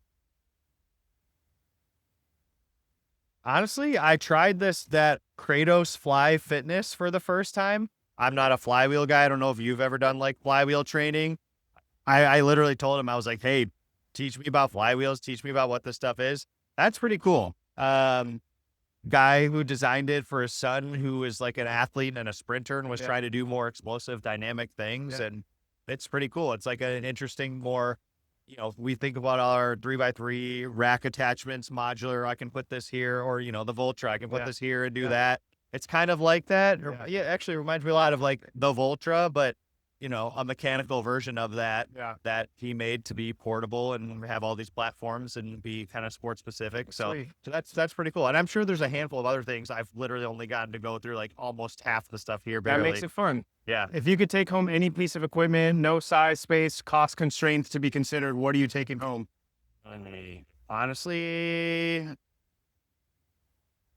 Honestly, I tried that Kratos Fly Fitness for the first time. I'm not a flywheel guy. I don't know if you've ever done like flywheel training. I literally told him, I was like, hey, teach me about flywheels. Teach me about what this stuff is. That's pretty cool. Guy who designed it for his son, who is like an athlete and a sprinter and was trying to do more explosive, dynamic things. And it's pretty cool. It's like an interesting, more, we think about our 3x3 rack attachments, modular. I can put this here, or, the Voltra, I can put this here and do that. It's kind of like that. Yeah, actually it reminds me a lot of like the Voltra, but a mechanical version of that that he made to be portable and have all these platforms and be kind of sport specific. So that's pretty cool. And I'm sure there's a handful of other things. I've literally only gotten to go through like almost half the stuff here. Barely. That makes it fun. Yeah. If you could take home any piece of equipment, no size, space, cost constraints to be considered, what are you taking home? Honestly,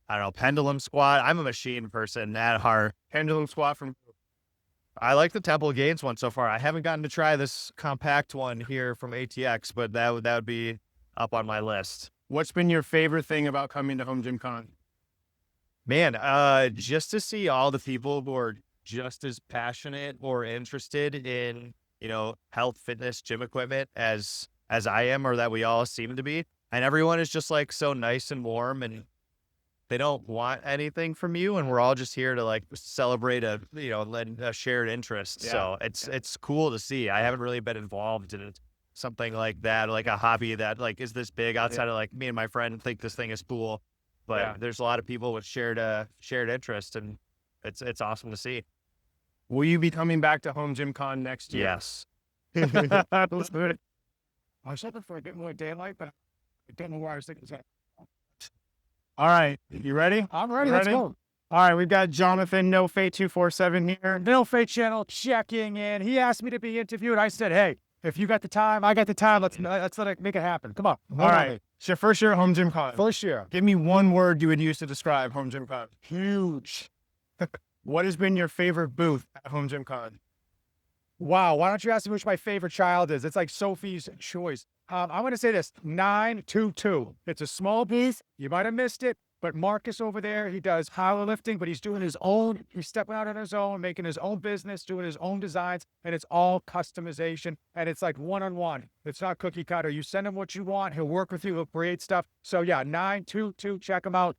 I don't know, pendulum squat. I'm a machine person at heart. Pendulum squat from... I like the Temple Gains one so far. I haven't gotten to try this compact one here from ATX, but that would be up on my list. What's been your favorite thing about coming to HomeGymCon? Man, just to see all the people who are just as passionate or interested in, health, fitness, gym equipment as I am, or that we all seem to be. And everyone is just like so nice and warm, and they don't want anything from you, and we're all just here to like celebrate a shared interest. Yeah. So it's cool to see. I haven't really been involved in something like that, like a hobby that like is this big outside of like me and my friend think this thing is cool, but there's a lot of people with shared interest, and it's awesome to see. Will you be coming back to HomeGymCon next year? Yes. I was hoping for a bit more daylight, but I don't know where I was thinking that. All right, you ready? I'm ready. Let's go. All right, we've got Jonathan No Fate 247 here. No Fate Channel checking in. He asked me to be interviewed. I said, hey, if you got the time, I got the time. Let's let it make it happen. Come on. All right. It's your first year at HomeGymCon. First year. Give me one word you would use to describe HomeGymCon. Huge. What has been your favorite booth at HomeGymCon? Wow. Why don't you ask me which my favorite child is? It's like Sophie's Choice. I'm going to say this, 922. It's a small booth. You might have missed it, but Marcus over there, he does powerlifting, but he's doing his own, he's stepping out on his own, making his own business, doing his own designs, and it's all customization, and it's like one-on-one. It's not cookie cutter. You send him what you want, he'll work with you, he'll create stuff. So yeah, 922, check him out.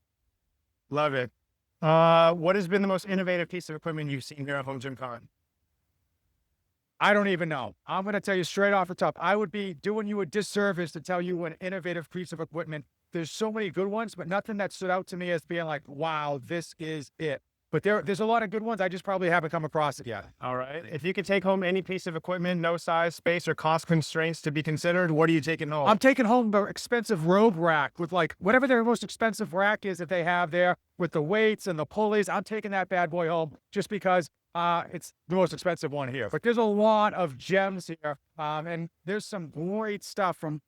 Love it. What has been the most innovative piece of equipment you've seen here at HomeGymCon? I don't even know. I'm going to tell you straight off the top. I would be doing you a disservice to tell you an innovative piece of equipment. There's so many good ones, but nothing that stood out to me as being like, wow, this is it. But there's a lot of good ones. I just probably haven't come across it yet. All right. If you could take home any piece of equipment, no size, space, or cost constraints to be considered, what are you taking home? I'm taking home the expensive robe rack with like whatever their most expensive rack is that they have there with the weights and the pulleys. I'm taking that bad boy home just because It's the most expensive one here, but there's a lot of gems here, and there's some great stuff from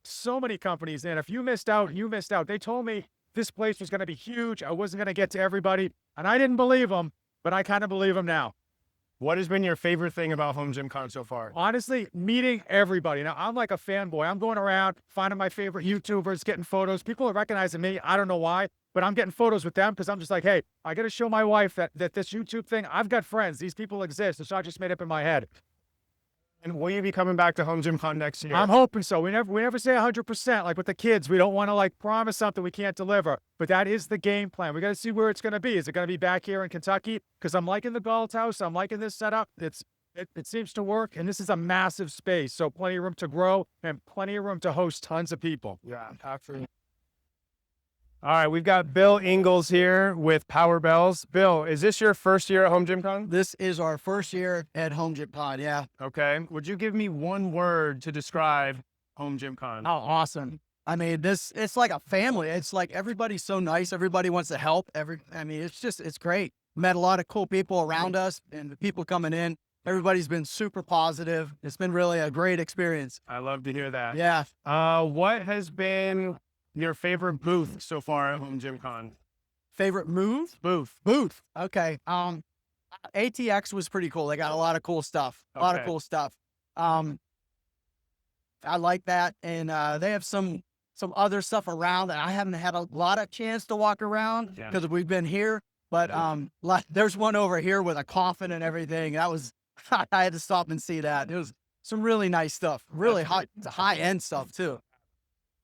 so many companies. And if you missed out, you missed out. They told me this place was going to be huge. I wasn't going to get to everybody, and I didn't believe them, but I kind of believe them now. What has been your favorite thing about HomeGymCon so far? Honestly, meeting everybody. Now, I'm like a fanboy. I'm going around, finding my favorite YouTubers, getting photos. People are recognizing me. I don't know why, but I'm getting photos with them because I'm just like, hey, I got to show my wife that this YouTube thing, I've got friends. These people exist. It's not just made up in my head. And will you be coming back to HomeGymCon next year? I'm hoping so. We never say 100%. Like with the kids, we don't want to like promise something we can't deliver. But that is the game plan. We got to see where it's going to be. Is it going to be back here in Kentucky? Because I'm liking the Galt House. I'm liking this setup. It seems to work, and this is a massive space, so plenty of room to grow and plenty of room to host tons of people. Yeah, absolutely. All right, we've got Bill Ingalls here with Power Bells. Bill, is this your first year at HomeGymCon? This is our first year at HomeGymCon, yeah. Okay. Would you give me one word to describe HomeGymCon? Oh, awesome. I mean, it's like a family. It's like everybody's so nice. Everybody wants to help. It's great. Met a lot of cool people around us and the people coming in. Everybody's been super positive. It's been really a great experience. I love to hear that. Yeah. What has been your favorite booth so far at HomeGymCon? Favorite move? Booth. Okay. ATX was pretty cool. They got a lot of cool stuff. A lot of cool stuff. I like that. And they have some other stuff around that I haven't had a lot of chance to walk around because we've been here. But there's one over here with a coffin and everything. That was, I had to stop and see that. It was some really nice stuff. Really high-end stuff too.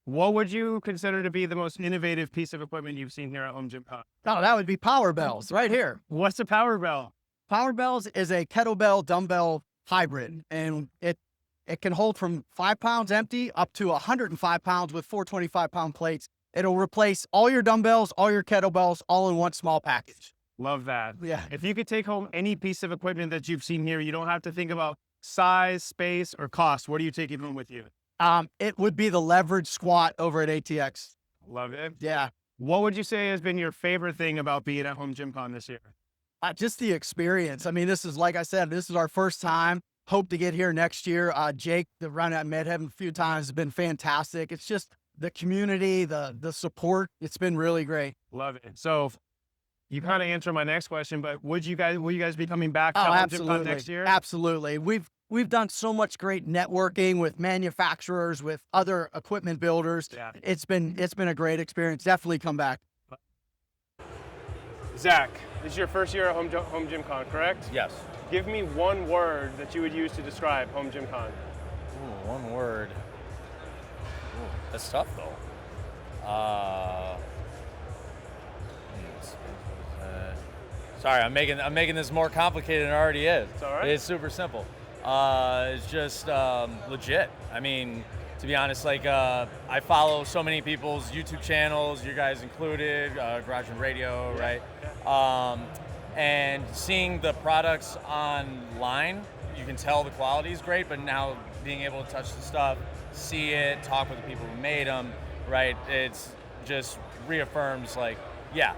What would you consider to be the most innovative piece of equipment you've seen here at HomeGymCon? Oh, that would be Power Bells right here. What's a Power Bell? Power Bells is a kettlebell dumbbell hybrid, and it can hold from 5 pounds empty up to 105 pounds with 425-pound plates. It'll replace all your dumbbells, all your kettlebells, all in one small package. Love that. Yeah. If you could take home any piece of equipment that you've seen here, you don't have to think about size, space, or cost. What are you taking home with you? It would be the leverage squat over at ATX. Love it. Yeah. What would you say has been your favorite thing about being at HomeGymCon this year? Just the experience. I mean, this is, like I said, this is our first time. Hope to get here next year. Jake, the run I met him a few times, has been fantastic. It's just the community, the support. It's been really great. Love it. So you kind of answered my next question, but will you guys be coming back to HomeGymCon absolutely. next year? Absolutely. We've done so much great networking with manufacturers, with other equipment builders. Yeah. It's been a great experience. Definitely come back. Zach, this is your first year at HomeGymCon, correct? Yes. Give me one word that you would use to describe HomeGymCon. Ooh, one word. Ooh, that's tough though. Sorry, I'm making this more complicated than it already is. It's all right. It's super simple. It's just legit. I mean, to be honest, like I follow so many people's YouTube channels, you guys included, Garage and Radio, right? And seeing the products online, you can tell the quality is great, but now being able to touch the stuff, see it, talk with the people who made them, right? It's just reaffirms like, yeah,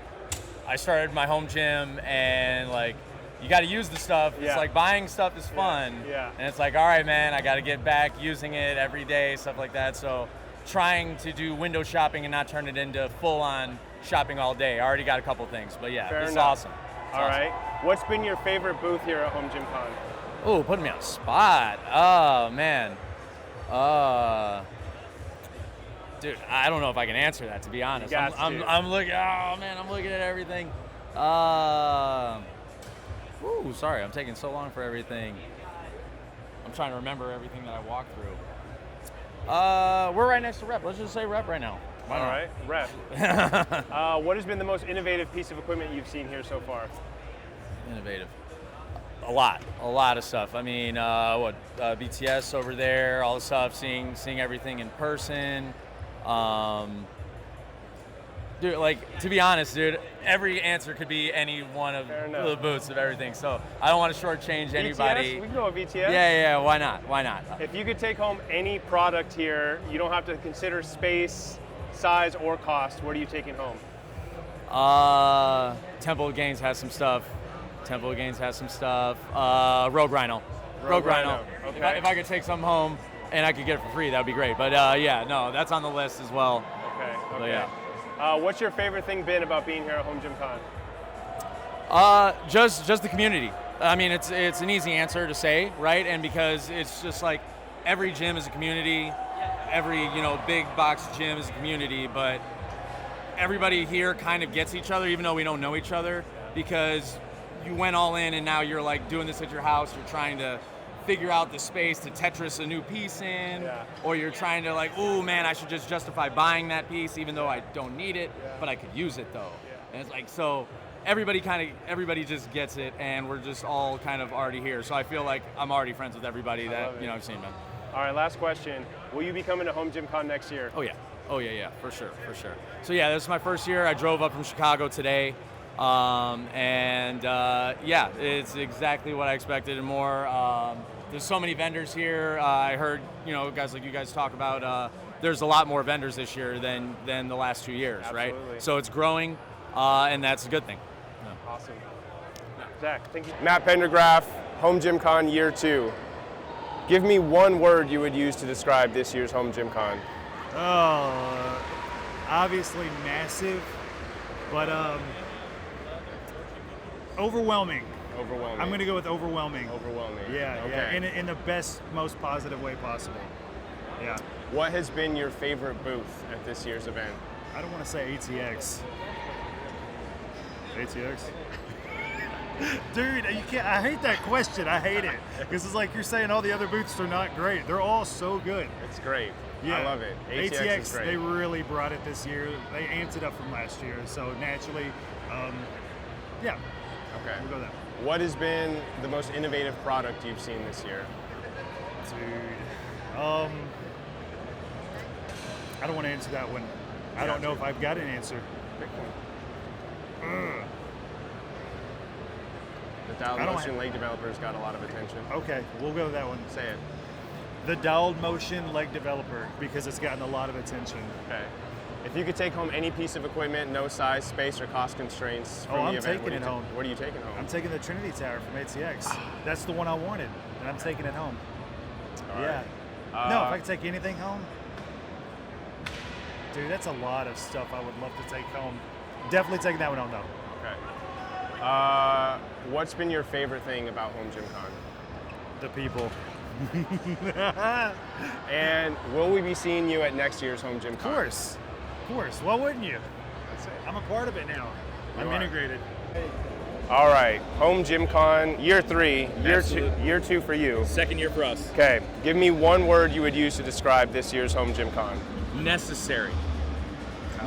I started my home gym and like, you got to use the stuff. Yeah. It's like buying stuff is fun. Yeah. And it's like, all right, man, I got to get back using it every day, stuff like that. So trying to do window shopping and not turn it into full on shopping all day. I already got a couple things, but yeah, Fair it's enough. awesome. All right. What's been your favorite booth here at HomeGymCon? Oh, putting me on the spot. Oh, man. Dude, I don't know if I can answer that, to be honest. I'm looking, oh man, I'm looking at everything. Ooh, sorry, I'm taking so long for everything. I'm trying to remember everything that I walked through. We're right next to Rep. Let's just say Rep right now. All right, Rep. What has been the most innovative piece of equipment you've seen here so far? Innovative. A lot of stuff. I mean, BTS over there, all the stuff, seeing everything in person. Dude, like, to be honest, dude, every answer could be any one of the booths of everything. So I don't want to shortchange anybody. BTS? We can go with BTS. Yeah, why not? Why not? If you could take home any product here, you don't have to consider space, size, or cost. What are you taking home? Temple Gains has some stuff. Temple Gains has some stuff. Rogue Rhino. Rogue Rhino. Okay. If I could take some home and I could get it for free, that would be great. But yeah, no, that's on the list as well. Okay. So, Okay. yeah. What's your favorite thing been about being here at HomeGymCon? Just the community. I mean, it's an easy answer to say, right? And because it's just like every gym is a community, every big box gym is a community, but everybody here kind of gets each other, even though we don't know each other, because you went all in and now you're like doing this at your house. You're trying to figure out the space to Tetris a new piece in, or you're trying to like, oh man, I should just justify buying that piece even though I don't need it, but I could use it though. And it's like, so everybody just gets it, and we're just all kind of already here. So I feel like I'm already friends with everybody that I've seen, man. All right, last question. Will you be coming to HomeGymCon next year? Oh yeah, for sure. So yeah, this is my first year. I drove up from Chicago today, and yeah, it's exactly what I expected and more. There's so many vendors here. I heard guys like you guys talk about. There's a lot more vendors this year than the last 2 years, Absolutely. right? So it's growing, and that's a good thing. Yeah. Awesome. Zach, thank you. Matt Pendergraph, HomeGymCon Year 2. Give me one word you would use to describe this year's HomeGymCon. Oh, obviously massive, but overwhelming. Overwhelming. I'm gonna go with overwhelming. Overwhelming. Yeah, Okay. yeah, in the best, most positive way possible. Yeah. What has been your favorite booth at this year's event? I don't want to say ATX. ATX? Dude, you can't. I hate that question. I hate it because it's like you're saying all the other booths are not great. They're all so good. It's great. Yeah, I love it. ATX is great. They really brought it this year. They amped it up from last year, so naturally, yeah. Okay. We'll go that. What has been the most innovative product you've seen this year? Dude, I don't want to answer that one. I don't know if I've got an answer. Pick one. The dialed motion leg developer's got a lot of attention. Okay, we'll go with that one. Say it. The dialed motion leg developer, because it's gotten a lot of attention. Okay. If you could take home any piece of equipment, no size, space, or cost constraints from the event, taking it home. What are you taking home? I'm taking the Trinity Tower from ATX. That's the one I wanted, and I'm taking it home. All yeah. right. No, if I could take anything home, dude, that's a lot of stuff I would love to take home. Definitely taking that one home, though. Okay. What's been your favorite thing about HomeGymCon? The people. And will we be seeing you at next year's HomeGymCon? Of course. Of course. Why wouldn't you? That's it. I'm a part of it now. You I'm are. integrated. All right, HomeGymCon Year 3, year two for you. Second year for us. Okay, give me one word you would use to describe this year's HomeGymCon. Necessary.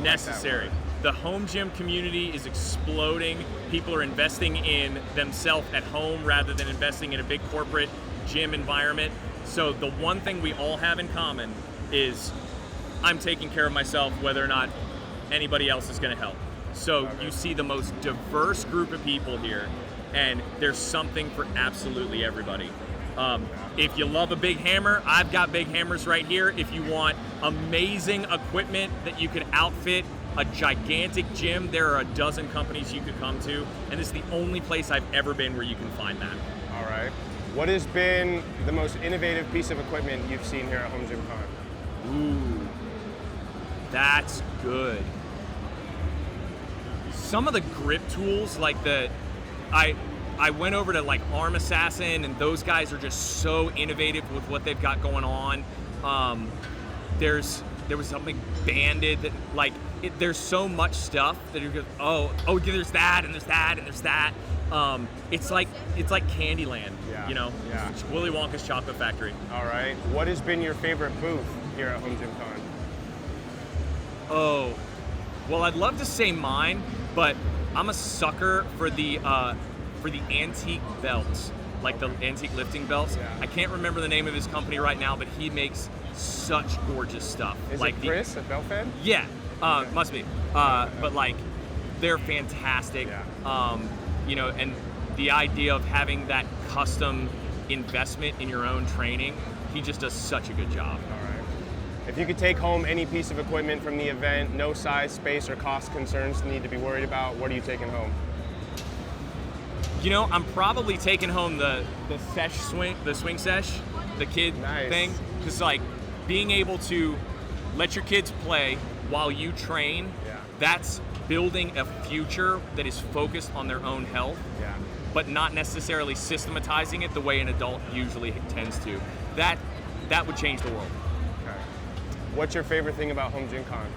Necessary. The home gym community is exploding. People are investing in themselves at home rather than investing in a big corporate gym environment. So the one thing we all have in common is I'm taking care of myself whether or not anybody else is going to help. So you see the most diverse group of people here, and there's something for absolutely everybody. If you love a big hammer, I've got big hammers right here. If you want amazing equipment that you could outfit a gigantic gym, there are a dozen companies you could come to, and it's the only place I've ever been where you can find that. All right. What has been the most innovative piece of equipment you've seen here at HomeGymCon? Ooh, that's good. Some of the grip tools, like I went over to like Arm Assassin, and those guys are just so innovative with what they've got going on. There was something banded that there's so much stuff that you go, oh, there's that and there's that and there's that. It's like Candyland, Yeah. Yeah. It's Willy Wonka's Chocolate Factory. All right. What has been your favorite booth here at HomeGymCon? Oh, well, I'd love to say mine, but I'm a sucker for the antique belts, like the antique lifting belts. Yeah. I can't remember the name of his company right now, but he makes such gorgeous stuff. Is like it Chris at BeltFed? Yeah, must be. But like, they're fantastic. Yeah. And the idea of having that custom investment in your own training, he just does such a good job. All right. If you could take home any piece of equipment from the event, no size, space, or cost concerns need to be worried about, what are you taking home? You know, I'm probably taking home the swing sesh, the kid thing, because like being able to let your kids play while you train, that's building a future that is focused on their own health, but not necessarily systematizing it the way an adult usually tends to. That would change the world. Okay. What's your favorite thing about HomeGymCon?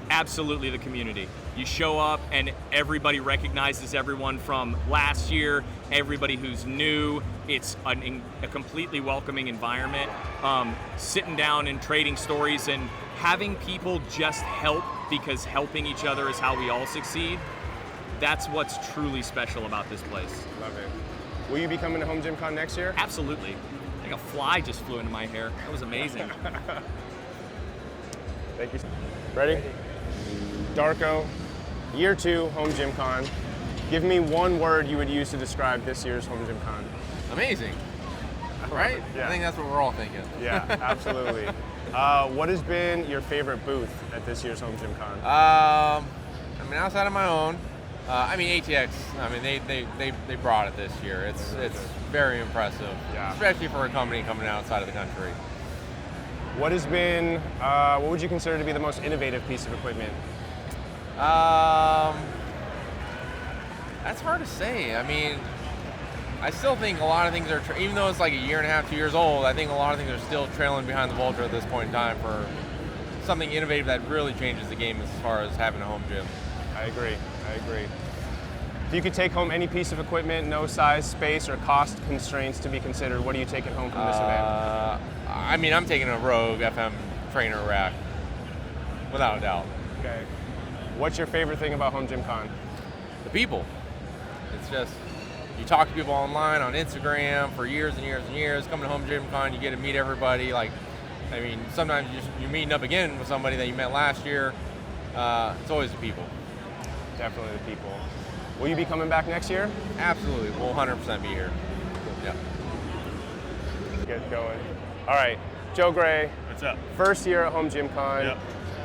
Absolutely the community. You show up and everybody recognizes everyone from last year, everybody who's new. It's a completely welcoming environment. Sitting down and trading stories and having people just help because helping each other is how we all succeed. That's what's truly special about this place. Love it. Will you be coming to HomeGymCon next year? Absolutely. Like a fly just flew into my hair. That was amazing. Thank you. Ready? Darko, year 2, HomeGymCon. Give me one word you would use to describe this year's HomeGymCon. Amazing. Right? Yeah. I think that's what we're all thinking. Yeah, absolutely. What has been your favorite booth at this year's HomeGymCon? I mean, outside of my own, I mean ATX. I mean, they brought it this year. It's very impressive, especially for a company coming outside of the country. What has been, what would you consider to be the most innovative piece of equipment? That's hard to say. I mean, I still think a lot of things are, even though it's like a year and a half, 2 years old, I think a lot of things are still trailing behind the Vulture at this point in time for something innovative that really changes the game as far as having a home gym. I agree. If you could take home any piece of equipment, no size, space, or cost constraints to be considered, what are you taking home from this event? I mean, I'm taking a Rogue FM trainer rack, without a doubt. Okay. What's your favorite thing about HomeGymCon? The people. It's just, you talk to people online, on Instagram for years and years and years. Coming to HomeGymCon, you get to meet everybody. Like, I mean, sometimes you're meeting up again with somebody that you met last year. It's always the people. Definitely the people. Will you be coming back next year? Absolutely. We'll 100% be here. Yeah. Get going. All right, Joe Gray. What's up? First year at HomeGymCon. Yep.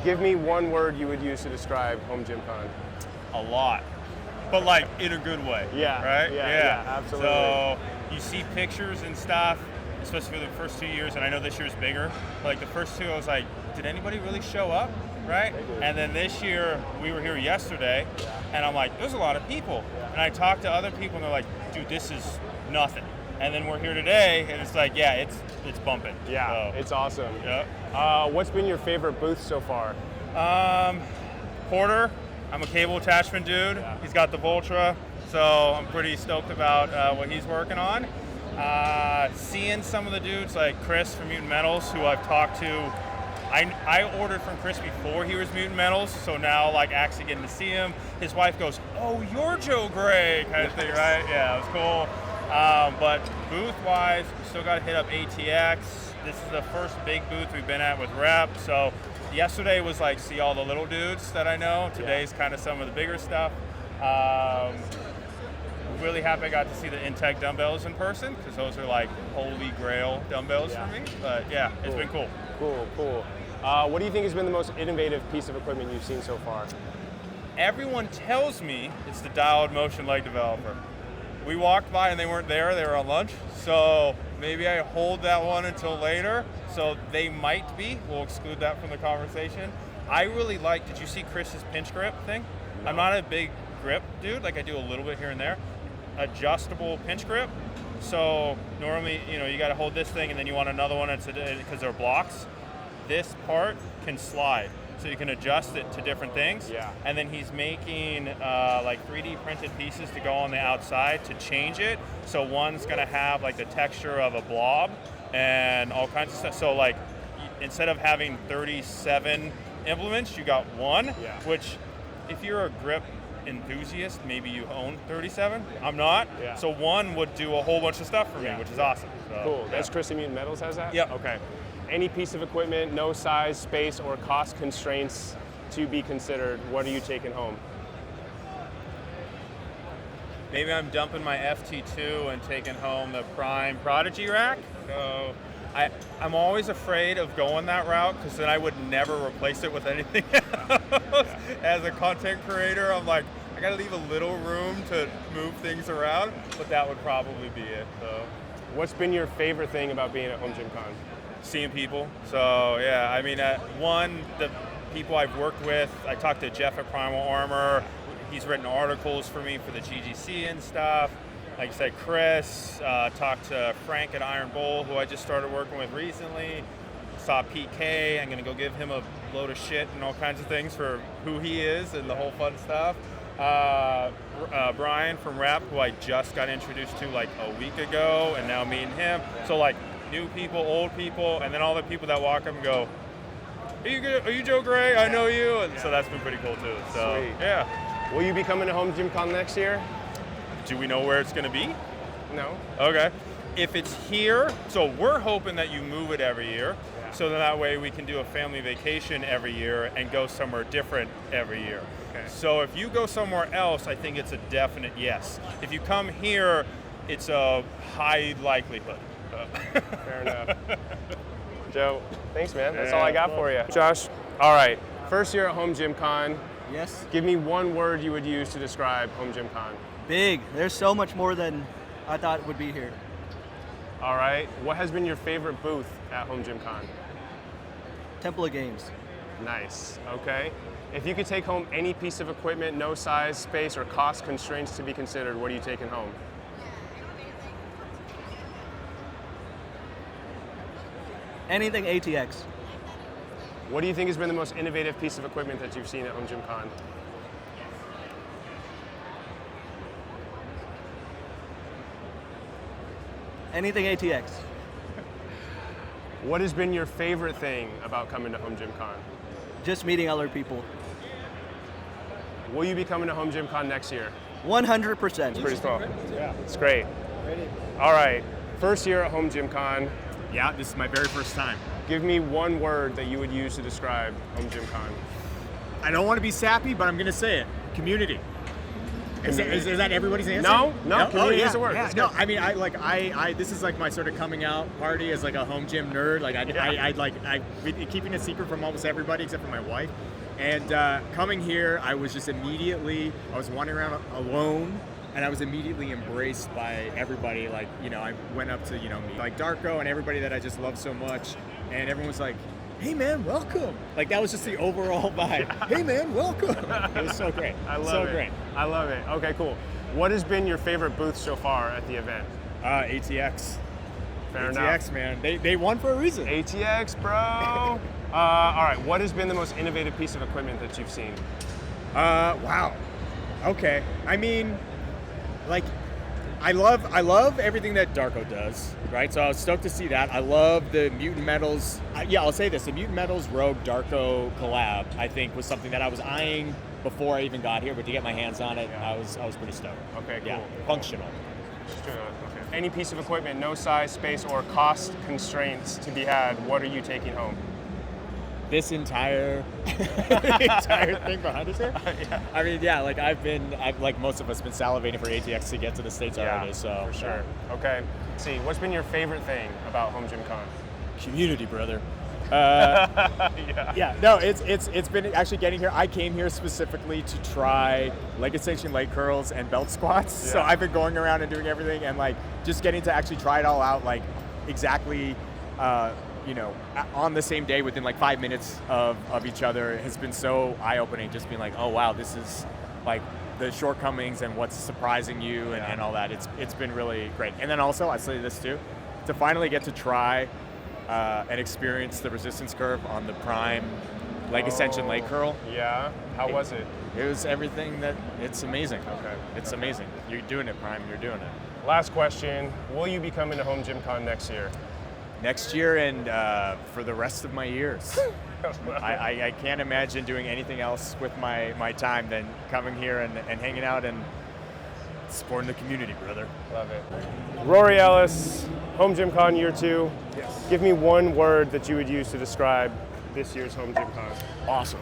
Give me one word you would use to describe HomeGymCon. A lot, but like in a good way. Yeah. Right? Yeah, absolutely. So you see pictures and stuff, especially for the first 2 years, and I know this year's bigger. Like the first 2, I was like, did anybody really show up? Right? And then this year, we were here yesterday, and I'm like, there's a lot of people. And I talked to other people, and they're like, dude, this is nothing. And then we're here today, and it's like, yeah, it's bumping. Yeah, so, it's awesome. Yeah. What's been your favorite booth so far? Porter. I'm a cable attachment dude. Yeah. He's got the Vultra, so I'm pretty stoked about what he's working on. Seeing some of the dudes like Chris from Mutant Metals, who I've talked to. I ordered from Chris before he was Mutant Metals, so now like actually getting to see him. His wife goes, "Oh, you're Joe Gray," kind of thing, right? Yeah, it was cool. But booth-wise, we still got to hit up ATX. This is the first big booth we've been at with Rep. So yesterday was like see all the little dudes that I know. Today's kind of some of the bigger stuff. Really happy I got to see the Intech dumbbells in person because those are like holy grail dumbbells for me. But yeah, it's been cool. Cool. What do you think has been the most innovative piece of equipment you've seen so far? Everyone tells me it's the dialed motion leg developer. We walked by and they weren't there, they were on lunch. So maybe I hold that one until later. So they might be, we'll exclude that from the conversation. I really like, did you see Chris's pinch grip thing? No. I'm not a big grip dude, like I do a little bit here and there. Adjustable pinch grip. So normally, you got to hold this thing and then you want another one because they're blocks. This part can slide, so you can adjust it to different things. Yeah. And then he's making like 3D printed pieces to go on the outside to change it. So one's gonna have like the texture of a blob and all kinds of stuff. So like instead of having 37 implements, you got one. Yeah. Which, if you're a grip enthusiast, maybe you own 37. I'm not. Yeah. So one would do a whole bunch of stuff for me, which is awesome. So, cool. That's Chris at Mutant Metals has that? Yep. Okay. Any piece of equipment, no size, space, or cost constraints to be considered, what are you taking home? Maybe I'm dumping my FT2 and taking home the Prime Prodigy rack. So I'm always afraid of going that route because then I would never replace it with anything else. As a content creator, I'm like, I gotta leave a little room to move things around, but that would probably be it. So, What's been your favorite thing about being at HomeGymCon? seeing people. So yeah, I mean, one, the people I've worked with. I talked to Jeff at Primal Armor. He's written articles for me for the GGC and stuff. Like I said, Chris, talked to Frank at Iron Bowl, who I just started working with recently. Saw PK. I'm gonna go give him a load of shit and all kinds of things for who he is and the whole fun stuff. Brian from Rap, who I just got introduced to like a week ago, and now me and him. So like new people, old people, and then all the people that walk up and go, Are you Joe Gray? I know you. And so that's been pretty cool too. So Sweet. yeah. Will you be coming to HomeGymCon next year? Do we know where it's gonna be? No. Okay. If it's here, so we're hoping that you move it every year, so that way we can do a family vacation every year and go somewhere different every year. Okay. So if you go somewhere else, I think it's a definite yes. If you come here, it's a high likelihood. Fair enough. Joe, thanks, man. That's all I got for you. Josh, all right. First year at HomeGymCon. Yes. Give me one word you would use to describe HomeGymCon. Big. There's so much more than I thought would be here. All right. What has been your favorite booth at HomeGymCon? Temple of Games. Nice. Okay. If you could take home any piece of equipment, no size, space, or cost constraints to be considered, what are you taking home? Anything ATX. What do you think has been the most innovative piece of equipment that you've seen at HomeGymCon? Anything ATX. What has been your favorite thing about coming to HomeGymCon? Just meeting other people. Will you be coming to HomeGymCon next year? 100%. It's pretty cool. Yeah, it's great. All right, first year at HomeGymCon. Yeah, this is my very first time. Give me one word that you would use to describe HomeGymCon. I don't want to be sappy, but I'm going to say it. Community. Is that everybody's answer? No. Community is a word. Yeah. No, I mean, I this is like my sort of coming out party as like a home gym nerd. Like I've been keeping a secret from almost everybody except for my wife. And coming here, I was wandering around alone, and I was immediately embraced by everybody. Like, I went up to, meet like Darko and everybody that I just love so much, and everyone was like, hey man, welcome. Like, that was just the overall vibe. Hey man, welcome. It was so great. I love it. I love it. Okay, cool. What has been your favorite booth so far at the event? ATX. Fair enough. ATX, man. They won for a reason. ATX, bro. All right, what has been the most innovative piece of equipment that you've seen? Wow. Okay. I mean, like, I love everything that Darko does, right? So I was stoked to see that. I love the Mutant Metals. I'll say this: the Mutant Metals Rogue Darko collab, I think, was something that I was eyeing before I even got here. But to get my hands on it, I was pretty stoked. Okay, cool. Yeah, functional. Okay. Any piece of equipment, no size, space, or cost constraints to be had, what are you taking home? This entire thing behind us here. Yeah. I mean, yeah, like I've like most of us been salivating for ATX to get to the States already. So for sure. Okay. Let's see, what's been your favorite thing about HomeGymCon? Community, brother. Yeah. No, it's been actually getting here. I came here specifically to try leg extension, leg curls, and belt squats. Yeah. So I've been going around and doing everything, and like just getting to actually try it all out, like exactly. On the same day within like 5 minutes of each other has been so eye-opening, just being like, oh wow, this is like the shortcomings and what's surprising you and all that. It's been really great. And then also, I say this too, to finally get to try and experience the resistance curve on the Prime leg extension leg curl. Yeah, how was it? It was everything it's amazing. Okay. It's amazing. You're doing it, Prime, you're doing it. Last question, will you be coming to HomeGymCon next year? Next year and for the rest of my years. I can't imagine doing anything else with my time than coming here and hanging out and supporting the community, brother. Love it. Rory Ellis, HomeGymCon year 2. Yes. Give me one word that you would use to describe this year's HomeGymCon. Awesome.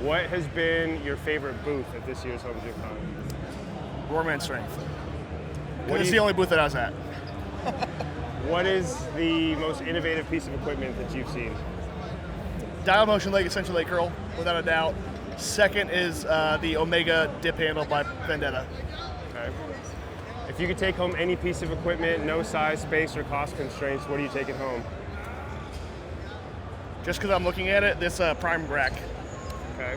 What has been your favorite booth at this year's HomeGymCon? Roarman Strength. It's the only booth that I was at. What is the most innovative piece of equipment that you've seen? Dial motion leg extension leg curl, without a doubt. Second is the Omega dip handle by Vendetta. Okay. If you could take home any piece of equipment, no size, space, or cost constraints, what are you taking home? Just because I'm looking at it, this prime rack. Okay.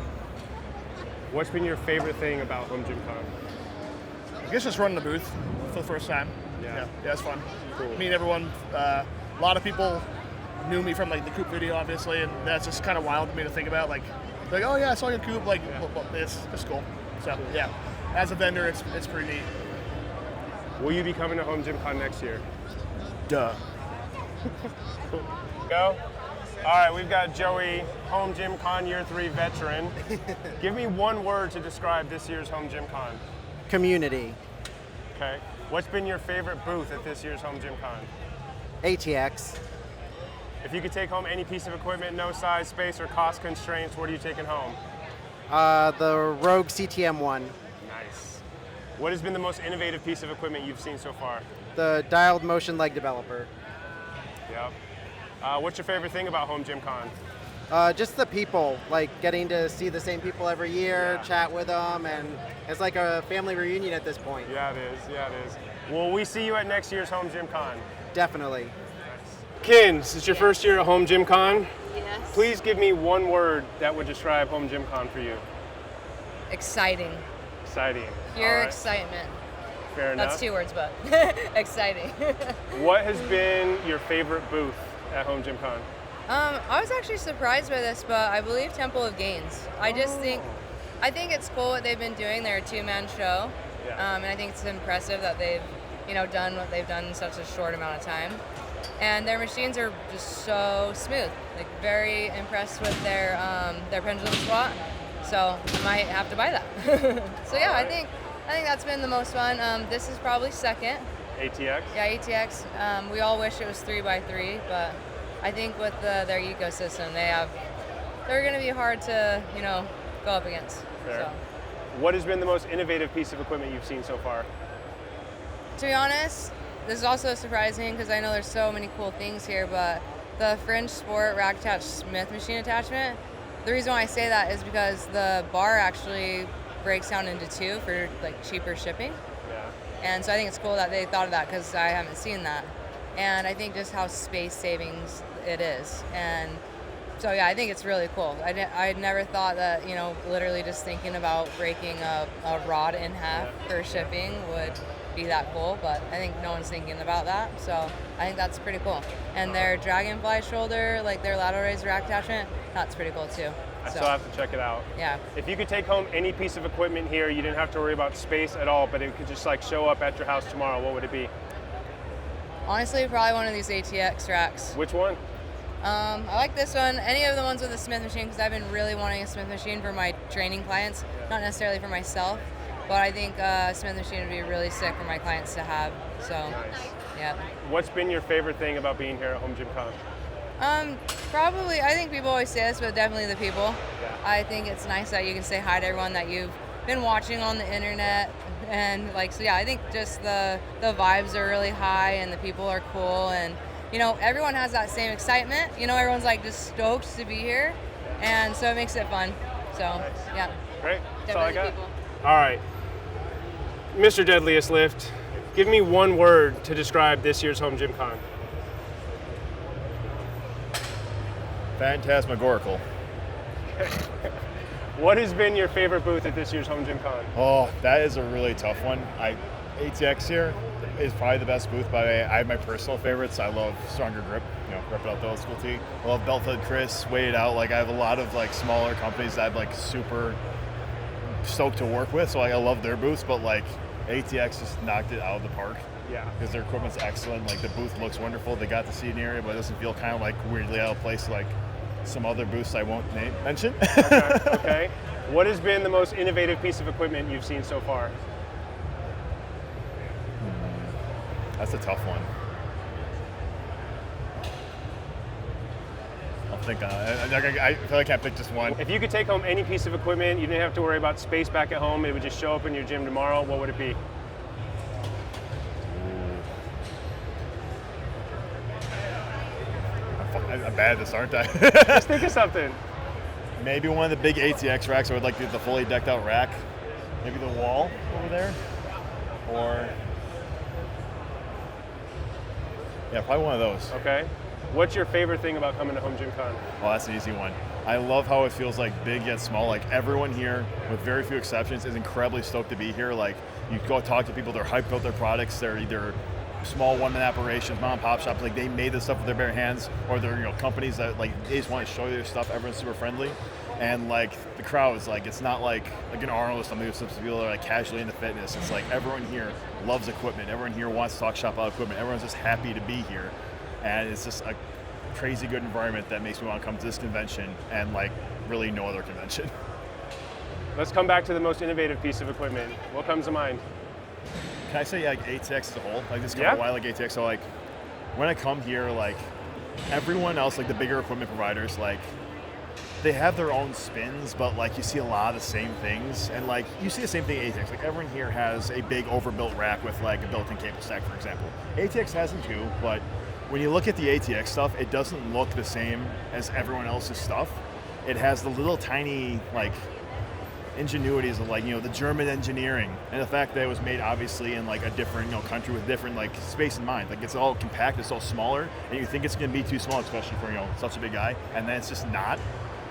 What's been your favorite thing about HomeGymCon? I guess just running the booth for the first time. Yeah, it's fun. Cool. Meeting everyone. A lot of people knew me from like the Coop video, obviously, and that's just kind of wild to me to think about. Like, oh yeah, I saw your Coop. Like, it's cool. So yeah, as a vendor, it's pretty neat. Will you be coming to HomeGymCon next year? Duh. Go. All right, we've got Joey, HomeGymCon Year 3 veteran. Give me one word to describe this year's HomeGymCon. Community. Okay. What's been your favorite booth at this year's HomeGymCon? ATX. If you could take home any piece of equipment, no size, space, or cost constraints, what are you taking home? The Rogue CTM one. Nice. What has been the most innovative piece of equipment you've seen so far? The dialed motion leg developer. Yep. What's your favorite thing about HomeGymCon? Just the people, like getting to see the same people every year, chat with them, and it's like a family reunion at this point. Yeah, it is. Yeah, it is. Will we see you at next year's HomeGymCon? Definitely. Kins, it's your first year at HomeGymCon. Yes. Please give me one word that would describe HomeGymCon for you. Exciting. Exciting. Pure All right. excitement. Fair enough. That's 2 words, but exciting. What has been your favorite booth at HomeGymCon? I was actually surprised by this, but I believe Temple of Gains. I think it's cool what they've been doing. They're a 2-man show, and I think it's impressive that they've, done what they've done in such a short amount of time. And their machines are just so smooth. Like, very impressed with their pendulum squat. So I might have to buy that. So yeah, I think that's been the most fun. This is probably second. ATX? Yeah, ATX. We all wish it was 3x3, but I think with their ecosystem, they're going to be hard to, go up against. Fair. So. What has been the most innovative piece of equipment you've seen so far? To be honest, this is also surprising because I know there's so many cool things here, but the Fringe Sport rack attached Smith machine attachment, the reason why I say that is because the bar actually breaks down into 2 for like cheaper shipping. Yeah. And so I think it's cool that they thought of that because I haven't seen that. And I think just how space savings it is. And so yeah, I think it's really cool. I never thought that, literally just thinking about breaking a rod in half for shipping would be that cool, but I think no one's thinking about that. So I think that's pretty cool. And their Dragonfly shoulder, like their lateral raise rack attachment, that's pretty cool too. I still have to check it out. Yeah. If you could take home any piece of equipment here, you didn't have to worry about space at all, but it could just like show up at your house tomorrow, what would it be? Honestly, probably one of these ATX racks. Which one? I like this one. Any of the ones with the Smith machine, because I've been really wanting a Smith machine for my training clients, not necessarily for myself. But I think a Smith machine would be really sick for my clients to have. So, yeah. What's been your favorite thing about being here at HomeGymCon? Probably, I think people always say this, but definitely the people. Yeah. I think it's nice that you can say hi to everyone that you've been watching on the internet. And so yeah, I think just the vibes are really high and the people are cool. And, everyone has that same excitement. Everyone's like just stoked to be here. And so it makes it fun. So, yeah. Great. That's all I got. People. All right. Mr. Deadliest Lift, give me one word to describe this year's HomeGymCon. Phantasmagorical. What has been your favorite booth at this year's HomeGymCon? Oh, that is a really tough one. ATX here is probably the best booth, but I have my personal favorites. I love Stronger Grip, rip it out the old school tee. I love Beltfed Chris, Weigh It Out. Like, I have a lot of like smaller companies that I'm like super stoked to work with, so I love their booths, but like ATX just knocked it out of the park. Yeah. Because their equipment's excellent. Like, the booth looks wonderful. They got the seating area, but it doesn't feel kind of like weirdly out of place like some other booths I won't mention. Okay. What has been the most innovative piece of equipment you've seen so far? That's a tough one. I'll think on it. I feel like I can't pick just one. If you could take home any piece of equipment, you didn't have to worry about space back at home, it would just show up in your gym tomorrow, what would it be? I'm bad at this, aren't I? Just think of something. Maybe one of the big ATX racks. I would like the fully decked out rack. Maybe the wall over there. Or, yeah, probably one of those. Okay. What's your favorite thing about coming to HomeGymCon? Oh, that's an easy one. I love how it feels like big yet small. Like everyone here, with very few exceptions, is incredibly stoked to be here. Like you go talk to people, they're hyped about their products. They're either small one-man operations, mom and pop shops, like they made this stuff with their bare hands, or they're companies that like they just want to show you their stuff. Everyone's super friendly, and like the crowd is like it's not like an Arnold or something. It's some people that are like casually into fitness. It's like everyone here loves equipment. Everyone here wants to talk shop about equipment. Everyone's just happy to be here, and it's just a crazy good environment that makes me want to come to this convention and like really no other convention. Let's come back to the most innovative piece of equipment. What comes to mind? Can I say like ATX as a whole? Like this Yeah. why I like ATX. So like when I come here, like everyone else, like the bigger equipment providers, like they have their own spins, but like you see a lot of the same things, and like you see the same thing at ATX. Like everyone here has a big overbuilt rack with like a built-in cable stack, for example. ATX has them too, but when you look at the ATX stuff, it doesn't look the same as everyone else's stuff. It has the little tiny like ingenuities of like the German engineering and the fact that it was made obviously in like a different country with different like space in mind. Like it's all compact, it's all smaller, and you think it's gonna be too small, especially for such a big guy, and then it's just not.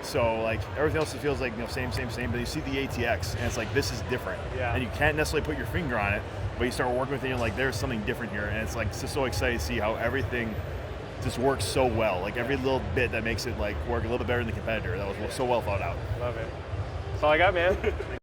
So like everything else feels like same, but you see the ATX and it's like this is different. Yeah. And you can't necessarily put your finger on it, but you start working with it and you're like there's something different here, and it's like just so exciting to see how everything just works so well. Like every little bit that makes it like work a little bit better than the competitor. That was so well thought out. Love it. That's all I got, man.